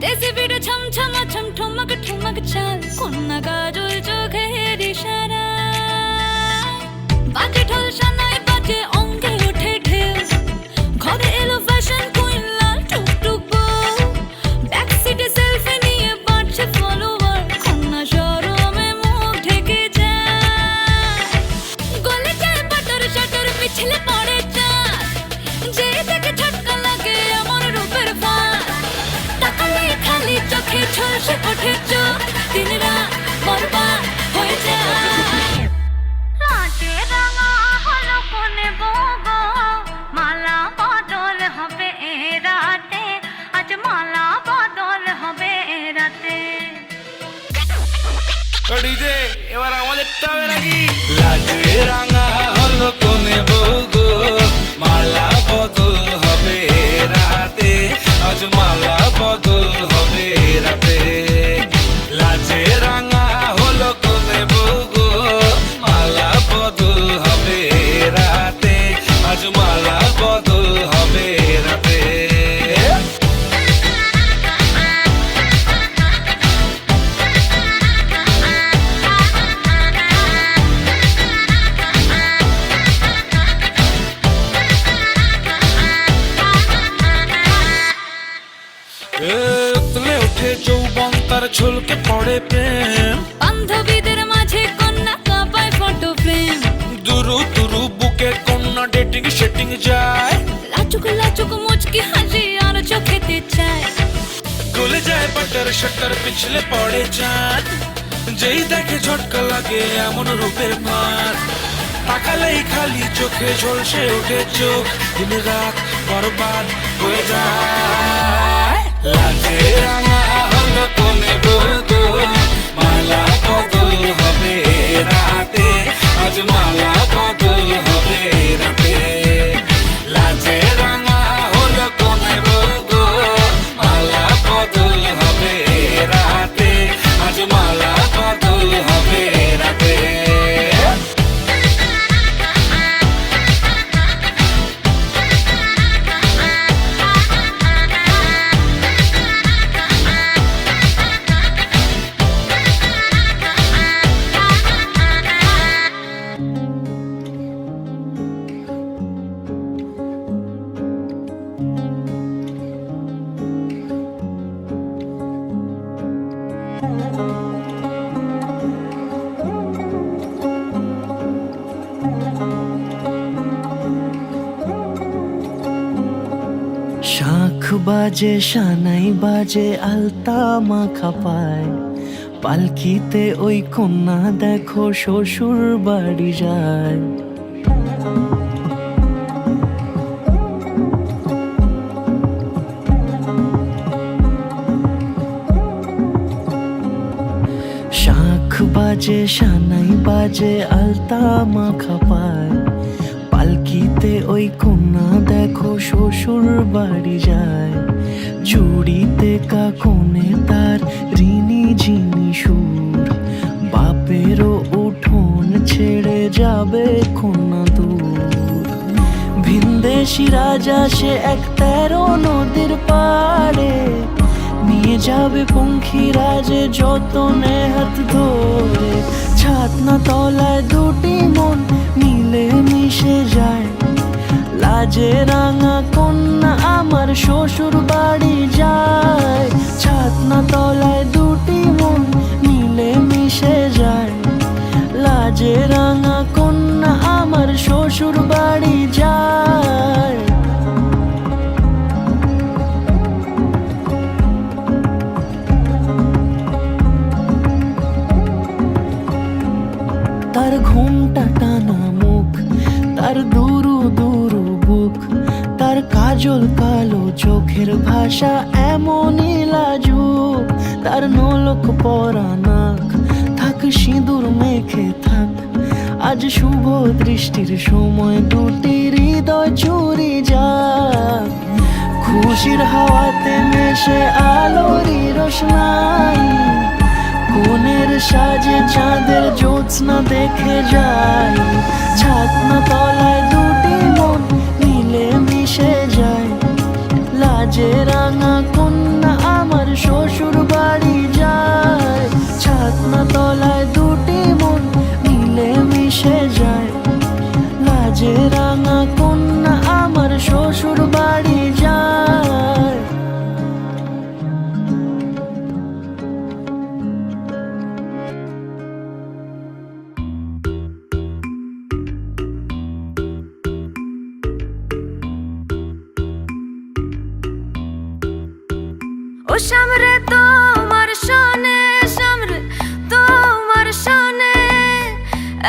S3: দেশি বিড়ে ছমছমা ছম ঠমক ঠমক চাল, কন্যা গাজল চোখের ইশারা, বাজে ঢোল সানাই বাজে অঙ্গে ওঠে ঢেউ, ঘরে এলো ফ্যাশন কুইন লাল টুকটুক বউ, ব্যাক সিটে সেলফি নিয়ে বাড়ছে ফলোয়ার, কন্যা শরমে মুখ ঢেকে যায়, গলে যায় বাটার শাটার পিছলে পড়ে চাঁদ, যে দেখে ঝটকা লাগে আমার রূপের ফাঁদ, তাকালে খালি চোখে ঝলসে ওঠে চোখ, দিন রাত বরবাদ হয়ে যায়। লাটে রাঙা হলো কোনে বগো, মালা বদল হবে এ রাতে, আজ মালা বদল হবে এ রাতে।
S1: ডিজে এবার আমাদেরটা হবে নাকি? লাজে রাঙা হলো কোনে বউগো, মালা বদল হবে রাতে, আজ মালা বদল হবে রাতে। লাজে রাঙা হলো কোনে বউগো, মালা বদল হবে রাতে, আজ মালা বদল হবে রাতে। তুলে ওঠে যৌবন তার ঝুলকে পড়ে প্রেম,
S3: বান্ধবীদের মাঝে কন্যা কাঁপায় ফটো ফ্রেম,
S1: দুরু দুরু বুকে কন্যা
S5: ডেটিং সেটিং যায়,
S3: লাচুক লাচুক মুচকি হাসি আর চোখেতে চায়।
S5: গলে যায় বাটার শাটার পিছলে পড়ে চাঁদ, যেই দেখে ঝটকা লাগে এমন রূপের মার। তাকালেই খালি চোখে ঝলসে ওঠে চোখ, দিন রাত বরবাদ হয়ে যায়। লাজে রাঙা হলো কোনে বলতো, মালা বদল হবে রাতে, আজ মালা বদল হবে রাতে। লাজে রাঙা হলো কোনে বলতো, মালা বদল হবে রাতে, আজ মালা বদল হবে রাতে।
S1: শাঁখ বাজে সানাই বাজে আলতা মাখা পায়, পালকিতে ওই কন্যা দেখো শ্বশুর বাড়ি যায়। শাঁখ বাজে সানাই বাজে আলতা মাখা পায়, পালকিতে ওই কন্যা দেখো শ্বশুর বাড়ি যায়। জুড়িতে কাকনে তার ঋণী ঝিনি সুর, বাপেরও উঠোন ছেড়ে যাবে কন্যা দূর। ভিনদেশি রাজা সে এক 13 নদীর পাড়ে, নিয়ে যাবে পঙ্খী রাজে যতনে হাত ধরে। ছাতনা তলায় দুটি মন মিলে মিশে যায়, লাজে রাঙা কন্যা আমার শ্বশুর বাড়ি যায়। ছাতনা তলায় দুটি মন মিলে মিশে যায়, লাজে রাঙা কন্যা আমার শ্বশুর বাড়ি যায়। তার ঘুমটা টানা মুখ, তার দুরু দুরু বুক, তার কাজল কালো চোখের ভাষা এমনই লাজুক। তার নোলক পরা নাক, থাক সিঁদুর মেখে থাক, আজ শুভ দৃষ্টির সময় দুটি হৃদয় চুরি যাক। খুশির হাওয়াতে মেশে আলোরি রোশনাই, কোণের সাজে চাঁদের জ্যোৎস্না দেখে যাই। ছাতনা তলায় দুটি মন মিলে মিশে যায়, লাজে রাঙা কন্যা আমার শ্বশুর বাড়ি যায়। ছাতনা তলায় দুটি মন মিলে মিশে যায়, লাজে রাঙা কন্যা আমার শ্বশুর বাড়ি যায়।
S3: ও সামরে তোমার সনে, সামরে তোমার সনে,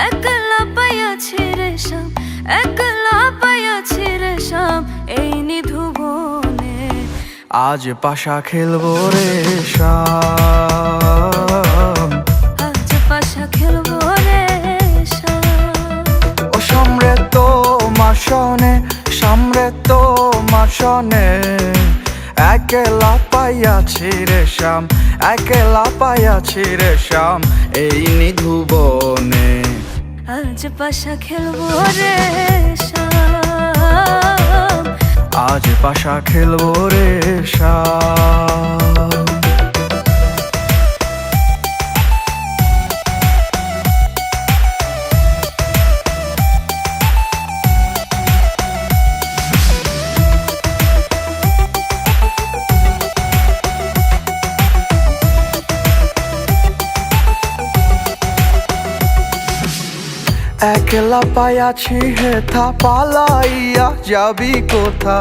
S3: একলা পাইয়াছি রে শাম, একলা পাইয়াছি রে শাম এই নিধু বনে।
S1: আজ পাশা খেলবো রে শাম,
S3: আজ পাশা খেলবো রে শাম।
S1: ও সামরে তোমার সনে, সামরে তোমার সনে, একলা পাইয়াছি রে শাম, একলা পাইয়াছি রে শাম এই নিধু বনে।
S3: আজ পাশা খেলবো রে শাম,
S1: আজ পাশা খেলবো রে শাম। একলা পাইয়াছি হেথা পালাইয়া যাবি কোথা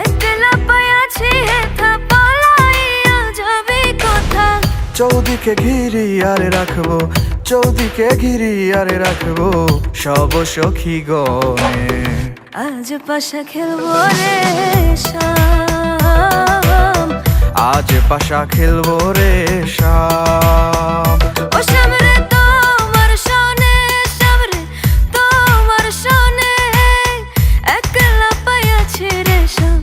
S3: একলা পাইয়াছি হেথা পালাইয়া যাবি কোথা
S1: চৌদিকে ঘিরি আরে রাখবো চৌদিকে ঘিরি আরে রাখবো সব সখী গনে
S3: আজ পাশা খেলবো রে শাম
S1: আজ পাশা খেলবো রে শাম
S3: ও শাম রে তোমার সনে শাম রে তোমার সনে একলা পাইয়াছি রে শাম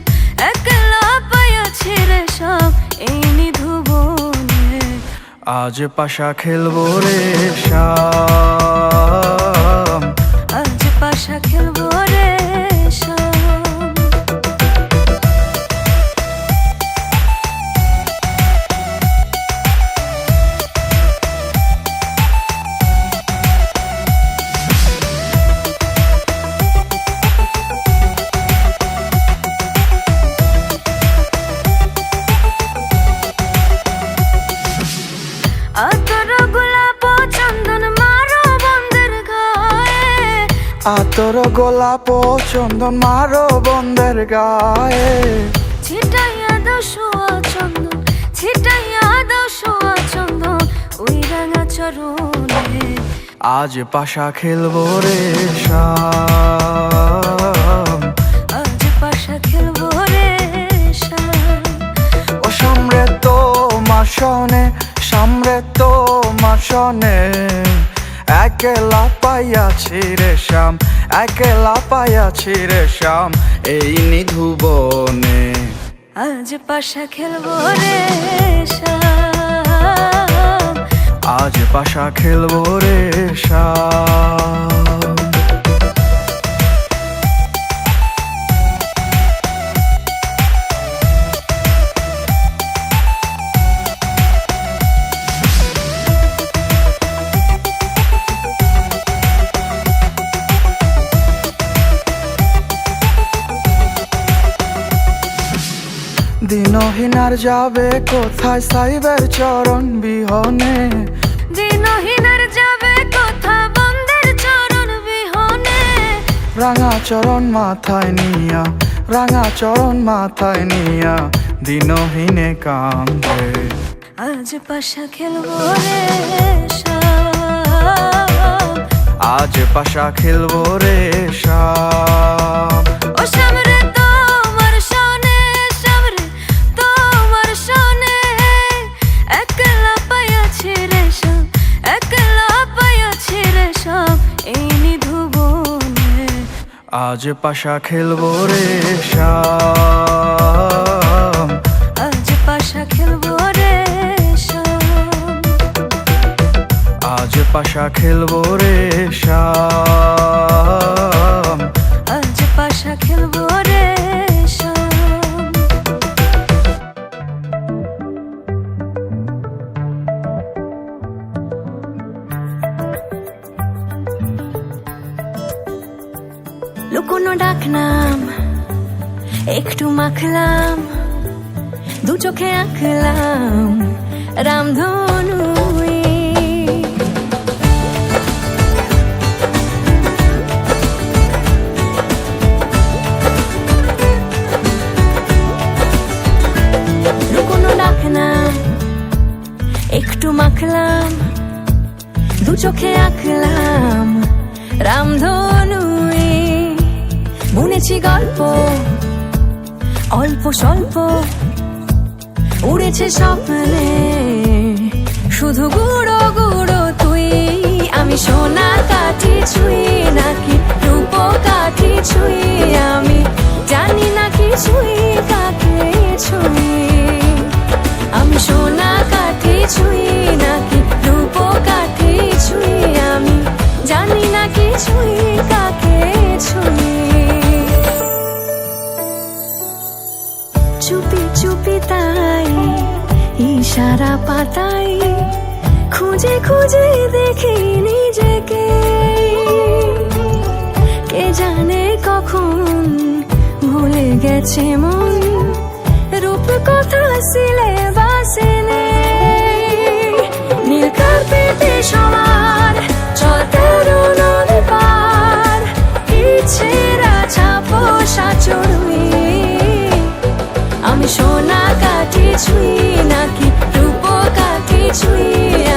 S3: একলা পাইয়াছি রে শাম এই নিধু বনে
S1: আজ পাশা খেলবো রে শাম
S3: আজ পাশা খেলবো রে শাম আতর গোলাপ চন্দন মারো বন্ধের গায়ে
S1: আতর গোলাপ চন্দন মারো বন্ধের গায়ে
S3: ছিটাইয়া দাও সোয়া চন্দন ছিটাইয়া দাও সোয়া চন্দন ওই রাঙা চরণে
S1: আজ পাশা খেলবো রে শাম
S3: আজ পাশা খেলবো রে শাম
S1: ও সামরে তো মাসনে সামরে তো মাসনে একলা পাইয়াছি রে শাম একলা পাইয়াছি রে শাম এই নিধু বনে
S3: আজ পাশা খেলবো রে শাম
S1: আজ পাশা খেলবো রে শাম দিনহীনার যাবে কোথায় সাইবের চরণ বিহনে
S3: দিনহীনার যাবে কোথা বন্ধের চরণ বিহনে
S1: রাঙা চরণ মাথায় নিয়া রাঙা চরণ মাথায় নিয়া দিনহীনে কান্দে
S3: আজ পাশা খেলবো রে শাম
S1: আজ পাশা খেলবো রে শাম
S3: ও শাম রে তোমার সনে শাম রে তোমার সনে একলা পাইয়াছি রে শাম একলা পাইয়াছি রে শাম এই নিধু বনে
S1: আজ পাশা খেলবো রে শাম
S3: আজ পাশা খেলবো রে শাম
S1: আজ পাশা খেলবো রে শাম
S3: আজ পাশা খেলবো রে শাম লুকোনো ডাকনাম একটু মাখলাম দু চোখে আঁকলাম রামধনু লুকোনো ডাকনাম একটু মাখলাম দু চোখে আঁকলাম রামধনু বুনেছি গল্প অল্প স্বল্প উড়েছে স্বপ্নে শুধু গুঁড়ো গুঁড়ো তুই আমি সোনা কাঠি ছুঁই নাকি রূপ কাঠি ছুঁই আমি জানি না কিছুই কাকে ছুঁই আমি সোনা কাঠি ছুঁই নাকি রূপ কাঠি ছুঁই আমি জানি না কিছুই কাকে ছুঁই চুপি চুপি তাই ইশারা পাতাই খুঁজে খুঁজে দেখি নিজেকে কে জানে কখন ভুলে গেছে মন রূপ কথা সিলেবাসে নেই নীল কার্পেটে সবার চল তেরো নদী পার ভালোবাসা চড়ুই। আমি সোনা কাঠি ছুঁই নাকি রূপ কাঠি ছুঁই,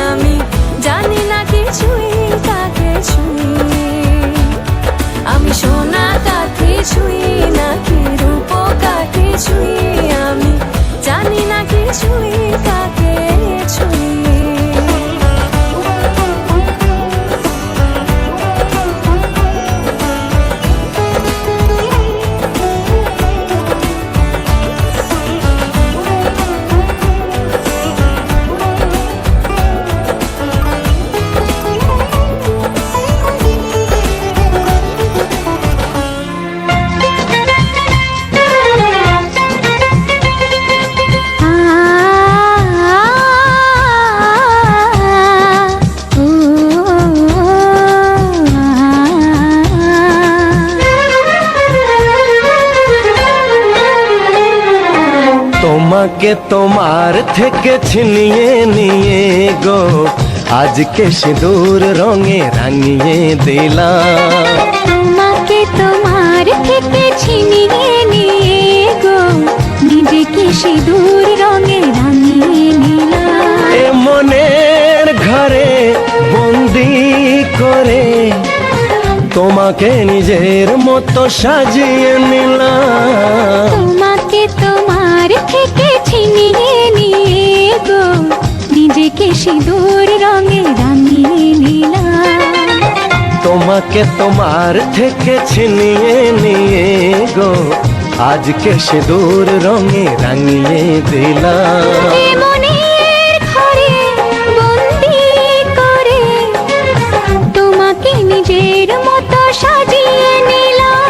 S3: আমি জানি না কিছুই কাকে ছুঁই। আমি সোনা কাঠি ছুঁই নাকি রূপ কাঠি ছুঁই, আমি জানি না কিছুই কাকে ছুঁই।
S6: তোমাকে তোমার থেকে ছিনিয়ে নিয়ে গো আজকে সিঁদুর রঙে রাঙিয়ে দিলাম।
S4: তোমাকে তোমার থেকে ছিনিয়ে নিয়ে গো নিজেকে সিঁদুর রঙে রাঙিয়ে নিলাম।
S6: এ মনের ঘরে বন্দি করে তোমাকে নিজের মতো সাজিয়ে নিলাম।
S4: তোমাকে তোমার থেকে ছিনিয়ে নিয়ে গো নিজেকে সিঁদুর রঙে রাঙিয়ে নিলাম।
S6: তোমাকে তোমার থেকে ছিনিয়ে নিয়ে গো আজকে সিঁদুর রঙে রাঙিয়ে দিলাম।
S4: এ মনের ঘরে বন্দি করে তোমাকে নিজের মতো সাজিয়ে নিলাম।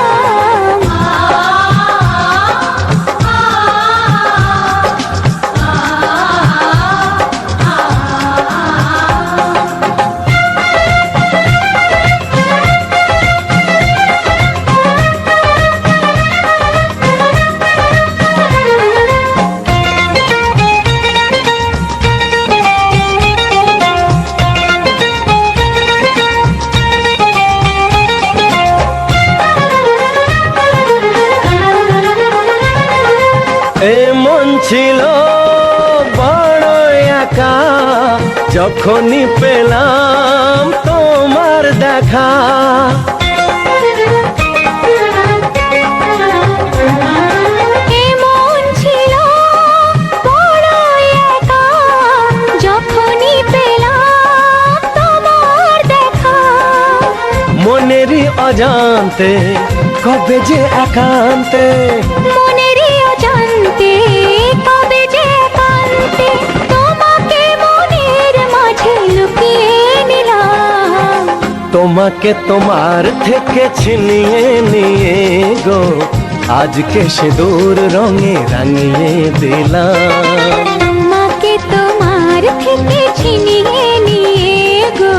S6: এ মন ছিল বড় একা যখনই পেলাম তোমার দেখা।
S4: এমন ছিল বড় একা যখনই পেলাম তোমার দেখা।
S6: মনেরই অজান্তে কবে যে একান্তে,
S4: মনেরই অজান্তে কবে যে একান্তে তোমাকে মনের মাঝে লুকিয়ে নিলাম।
S6: তোমাকে তোমার থেকে ছিনিয়ে নিয়ে গো আজকে সিঁদুর রঙে রাঙিয়ে দিলাম।
S4: তোমাকে তোমার থেকে ছিনিয়ে নিয়ে গো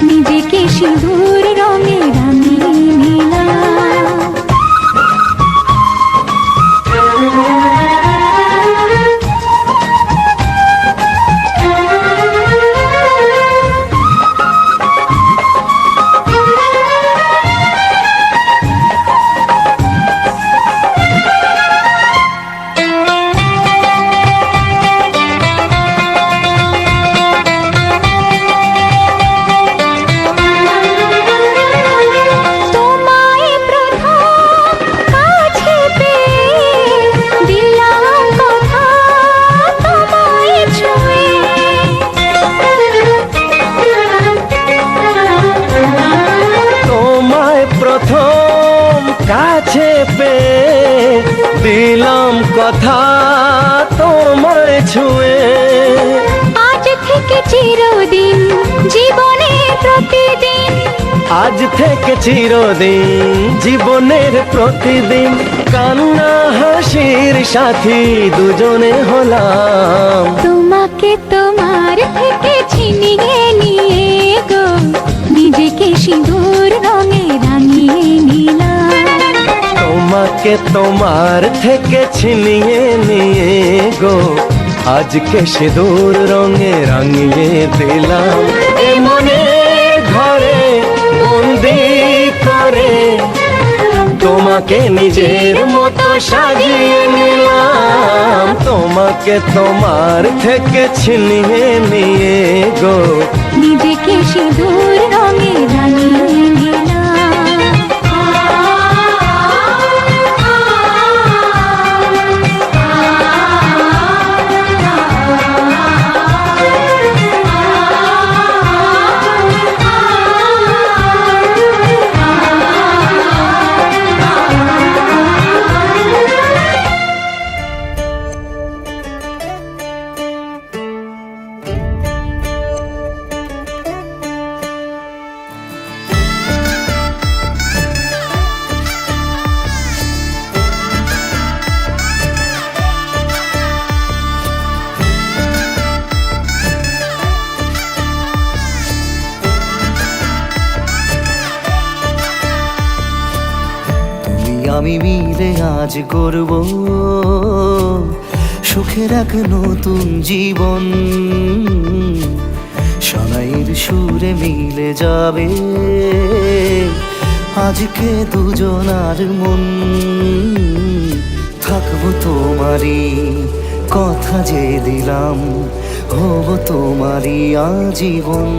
S4: নিজেকে সিঁদুর রঙে রাঙিয়ে নিলাম। তোমায় প্রথম কাছে পেয়ে দিলাম কথা তোমায় ছুঁয়ে।
S6: তোমায় প্রথম কাছে পেয়ে দিলাম কথা তোমায় ছুঁয়ে।
S4: আজ থেকে চিরদিন জীবনের প্রতিদিন,
S6: আজ থেকে চিরদিন জীবনের প্রতিদিন কান্না হাসির সাথী দুজনে হলাম।
S4: তোমাকে তোমার থেকে ছিনিয়ে নিয়ে গো নিজেকে সিঁদুর রঙে রাঙিয়ে নিলাম।
S6: তোমাকে তোমার থেকে ছিনিয়ে নিয়ে গো আজকে সিঁদুর রঙে রাঙিয়ে দিলাম। এ মনে ঘরে বন্দি করে তোমাকে নিজের মতো সাজিয়ে নিলাম, তোমাকে তোমার থেকে ছিনিয়ে নিয়ে গো
S4: নিজেকে সিঁদুর রঙে রাঙিয়ে নিলাম।
S1: আমি মিলে আজ গড়ব সুখের এক নতুন জীবন, সানাইয়ের সুরে মিলে যাবে আজকে দুজনার মন। থাকবো তোমারই কথা যে দিলাম, হব তোমারই আজীবন।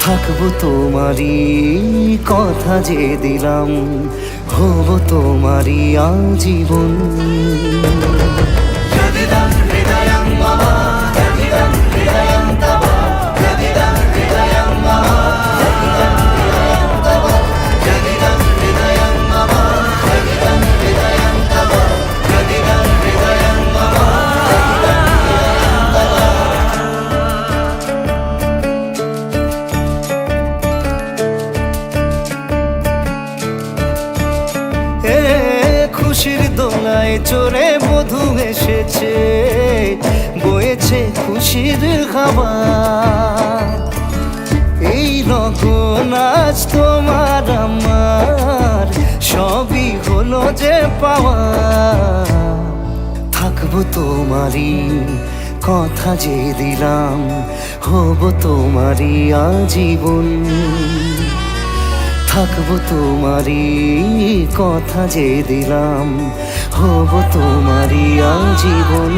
S1: থাকবো তোমারই কথা যে দিলাম, হব তোমারই আজীবন। খুশির দোলায় চড়ে মধু এসেছে, বয়েছে খুশির খাবার। এই লগন আজ তোমার আমার সবই হলো যে পাওয়া। থাকবো তোমারই কথা যে দিলাম, হব তোমারই আজীবন। থাকবো তোমারই কথা যে দিলাম, হব তোমারই আজীবন।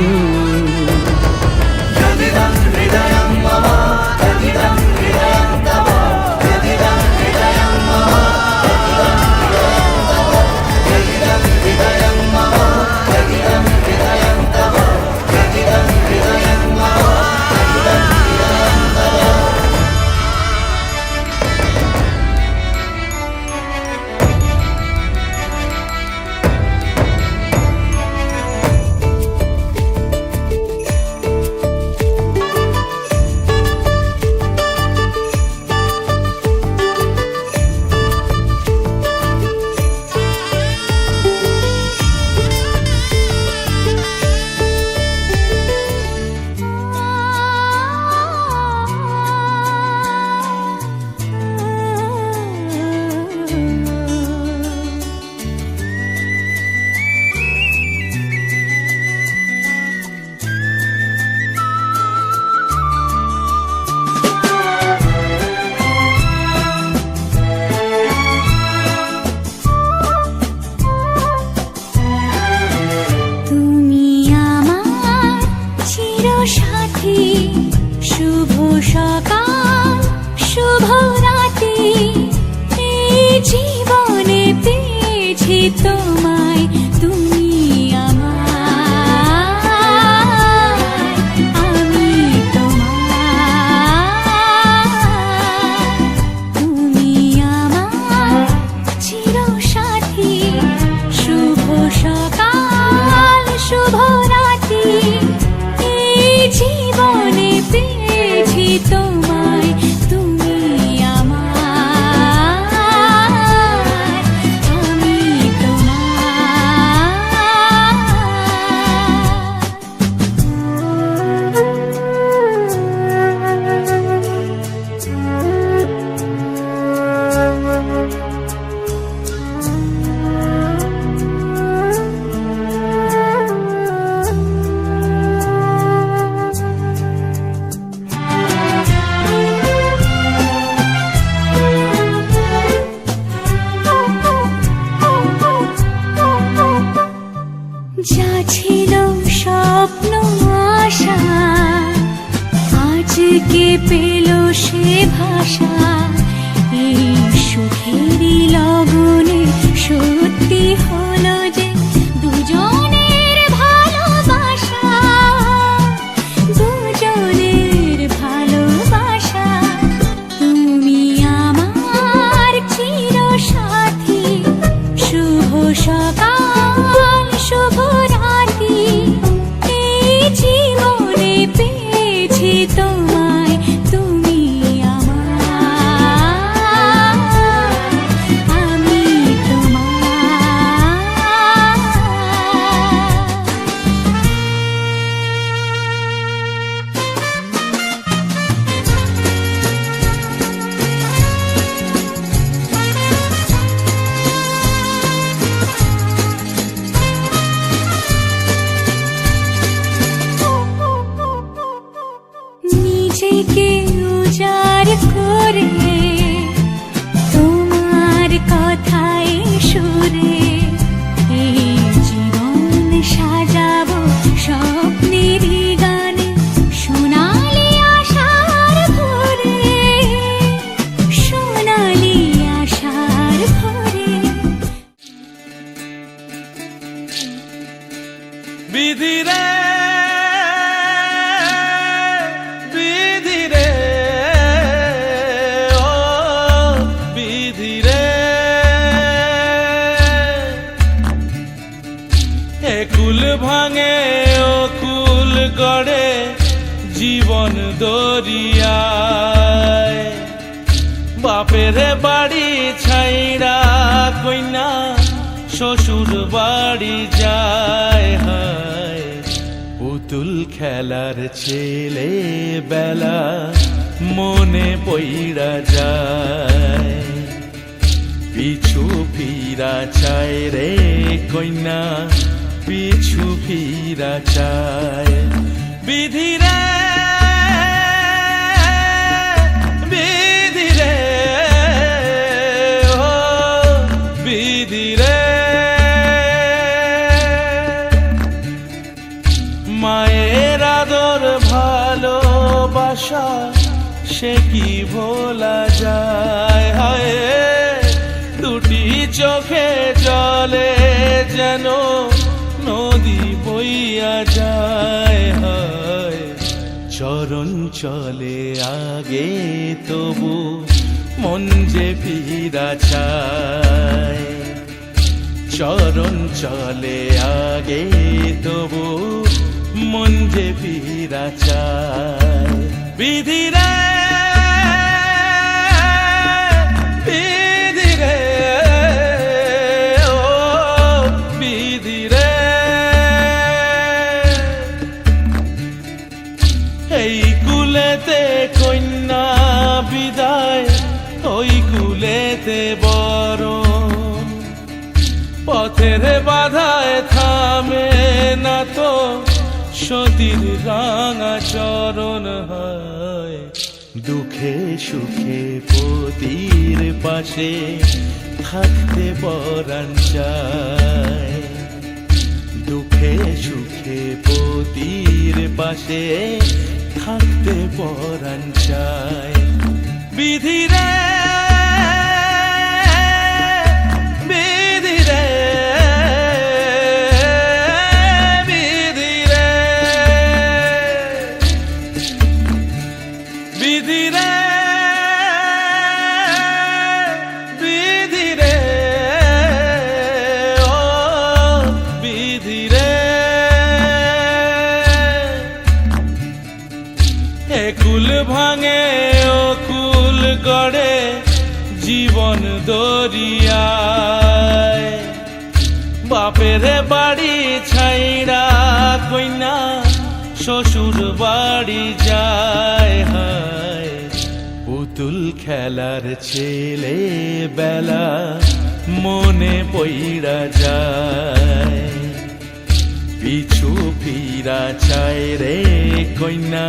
S4: শুভ সকাল শুভ রাতে, এই জীবনে পেয়েছি তোমায়, তুমি আমার, আমি তোমার। তুমি আমার চিরসাথী, শুভ সকাল শুভ রাতে, এই জীবনে পেয়েছি তোমায়।
S3: যা ছিল স্বপ্ন আশা আজকে পেল সে ভাষা, এই সুখেরই লগনে সত্যি হলো যে দুজনের ভালোবাসা, দুজনের ভালোবাসা। তুমি আমার চিরসাথী, শুভ সকাল শুভ রাতি, এই জীবনে পেয়েছি তোমায়, তুমি আমার, আমি তোমার। নিজেকে উজাড় করে তোমার কথায় সুরে, এই জীবন সাজাবো স্বপ্নের গানে, সোনালি আশার ভোরে, সোনালি আশার ভোরে।
S5: বিধি রে বিধি রে ও বিধি রে, একুল ভাঙে ও কুল গড়ে জীবন দরিয়ায়, বাপের বাড়ি ছাইড়া কইনা শ্বশুর বাড়ি যায়, হায় পুতুল খেলার ছেলে বেলা মনে পইড়া যায়, পিছু ফিরা চায় রে কইনা, পিছু ফিরা চায়। বিধি রে বিধি রে ও বিধি রে, মায়ের আদর ভালোবাসা সে কি ভোলা যায়, হায় দুটি চোখে জলে যেন নদী বইয়া যায়, হায় চরণ চলে আগে তবু মন যে ফিরা চায়, চরণ চলে আগে তবু মন যে ফিরা চায়। বিধি রে বিধি রে ও বিধি রে, এই কুলেতে কন্যা বিদায়, ওই কুলেতে বরণ, পথের বাধায় থামে না তো সতীর রাঙা চরণ, হয় দুঃখে সুখে পতির পাশে থাকতে পরাণ চায়, দুঃখে সুখে পতির পাশে থাকতে পরাণ চায়। বিধি রে বিধি রে বিধি রে বিধি রে বিধি রে ও বিধি রে, একুল ভাঙে ও কুল গড়ে জীবন দরিয়ায়, বাপের বাড়ি ছাইড়া কইনা শ্বশুর বাড়ি যায়, হায় পুতুল খেলার ছেলে বেলা মনে পইড়া যায়, পিছু ফিরা চায় রে কইনা,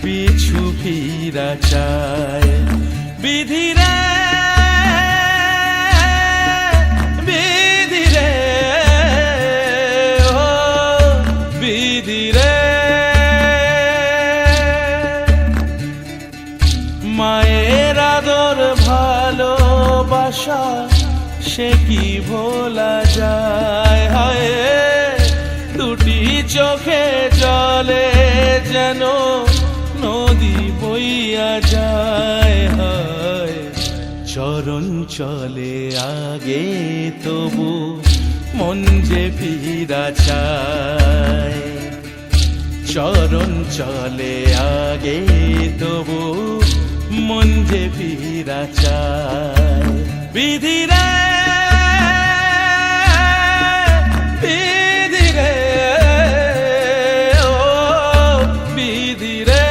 S5: পিছু ফিরা চায়। বিধি রে বিধি রে ও ভালোবাসা সে কি ভোলা যায়, হায় দুটি চোখে জলে যেন নদী বইয়া যায়, হায় চরণ চলে আগে তবু মন যে ফিরা চায়, চরণ চলে আগে তবু মন যে ফিরা চায়। বিধিরে বিধিরে ও বিধিরে,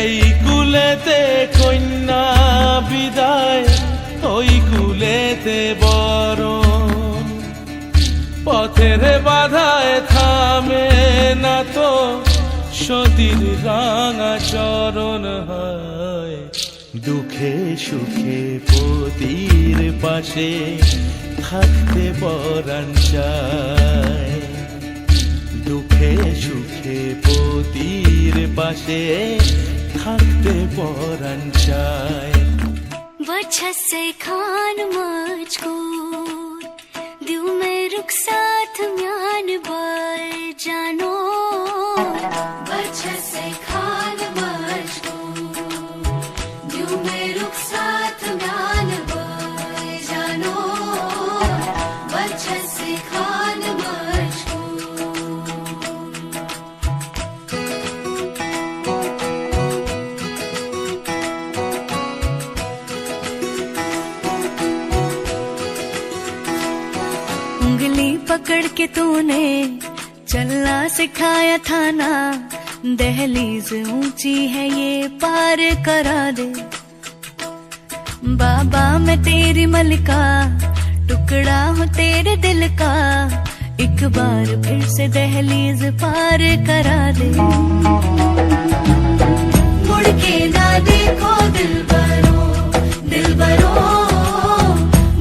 S5: এই কুলেতে কন্যা বিদায় ওই কুলেতে বরণ, পথের বাধায় থামে না তো সতীর রাঙা চরণ, হয় দুঃখে সুখে পতির পাশে থাকতে পরাণ চায়, দুঃখে সুখে পতির পাশে থাকতে পরাণ চায়।
S3: वजह से खान मुझको दिल में रुख साथ म्यान बार जानो, वजह से खान मुझको दिल में रुख साथ म्यान बार जानो, वजह से खान मुझको। उंगली पकड़ के तूने चलना सिखाया था ना, दहलीज ऊंची है ये पार करा दे, बाबा मैं तेरी मलिका टुकड़ा हूँ तेरे दिल का, एक बार फिर से दहलीज पार करा दे। मुड़ के ना देखो दिलबरो दिलबरो,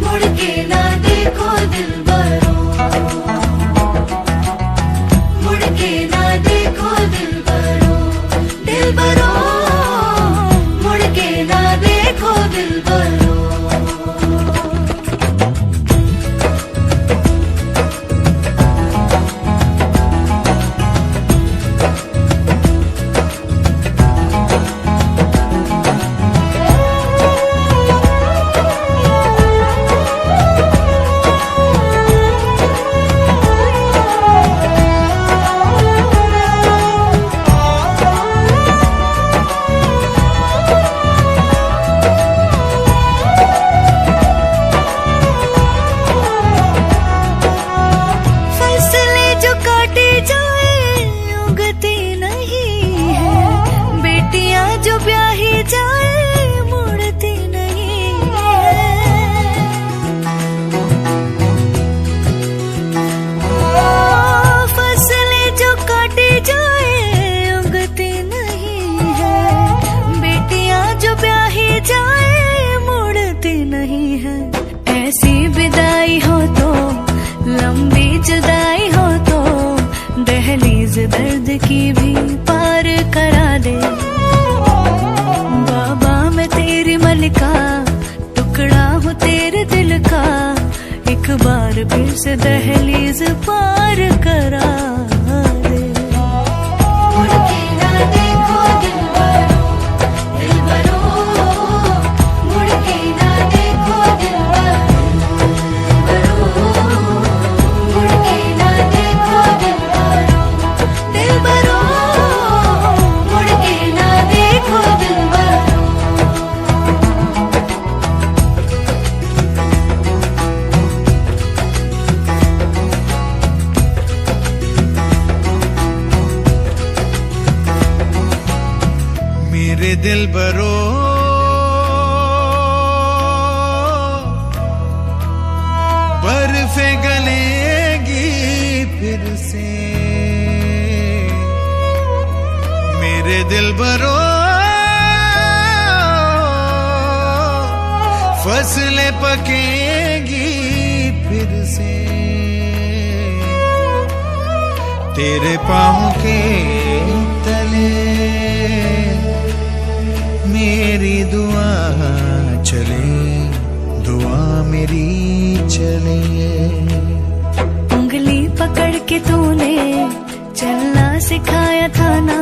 S3: मुड़ के ना देखो दिलबरो, मुड़ के ना देखो दिलबरो दिलबरो, मुड़ के ना देखो दिलबरो। दर्द की भी पार करा दे, बाबा मैं तेरी मलिका टुकड़ा हूँ तेरे दिल का, एक बार फिर से दहलीज पार करा दे। मुड़ के ना देखो दिलबरो दिलबरो, मुड़ के ना देखो दिलबरो दिलबरो, मुड़ के ना देखो दिलबरो दिलबरो, मुड़ के ना देखो दिलबरो।
S1: मेरे दिलबरो बर्फे गलेगी फिर से, मेरे दिलबरो फसलें पकेगी फिर से, तेरे पाँव के तले मेरी दुआ चले, दुआ मेरी चले।
S3: उंगली पकड़ के तूने चलना सिखाया था ना,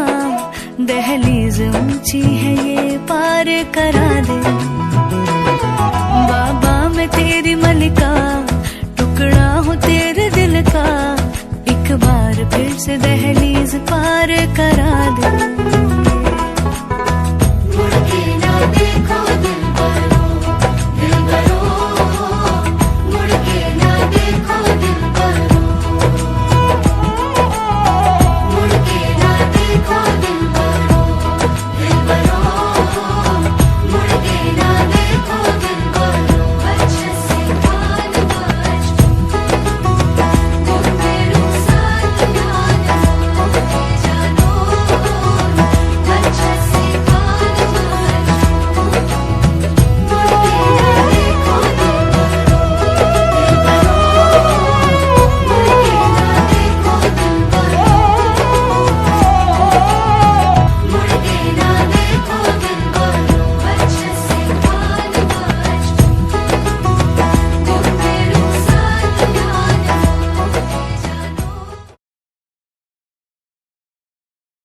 S3: दहलीज ऊंची है ये पार करा दे।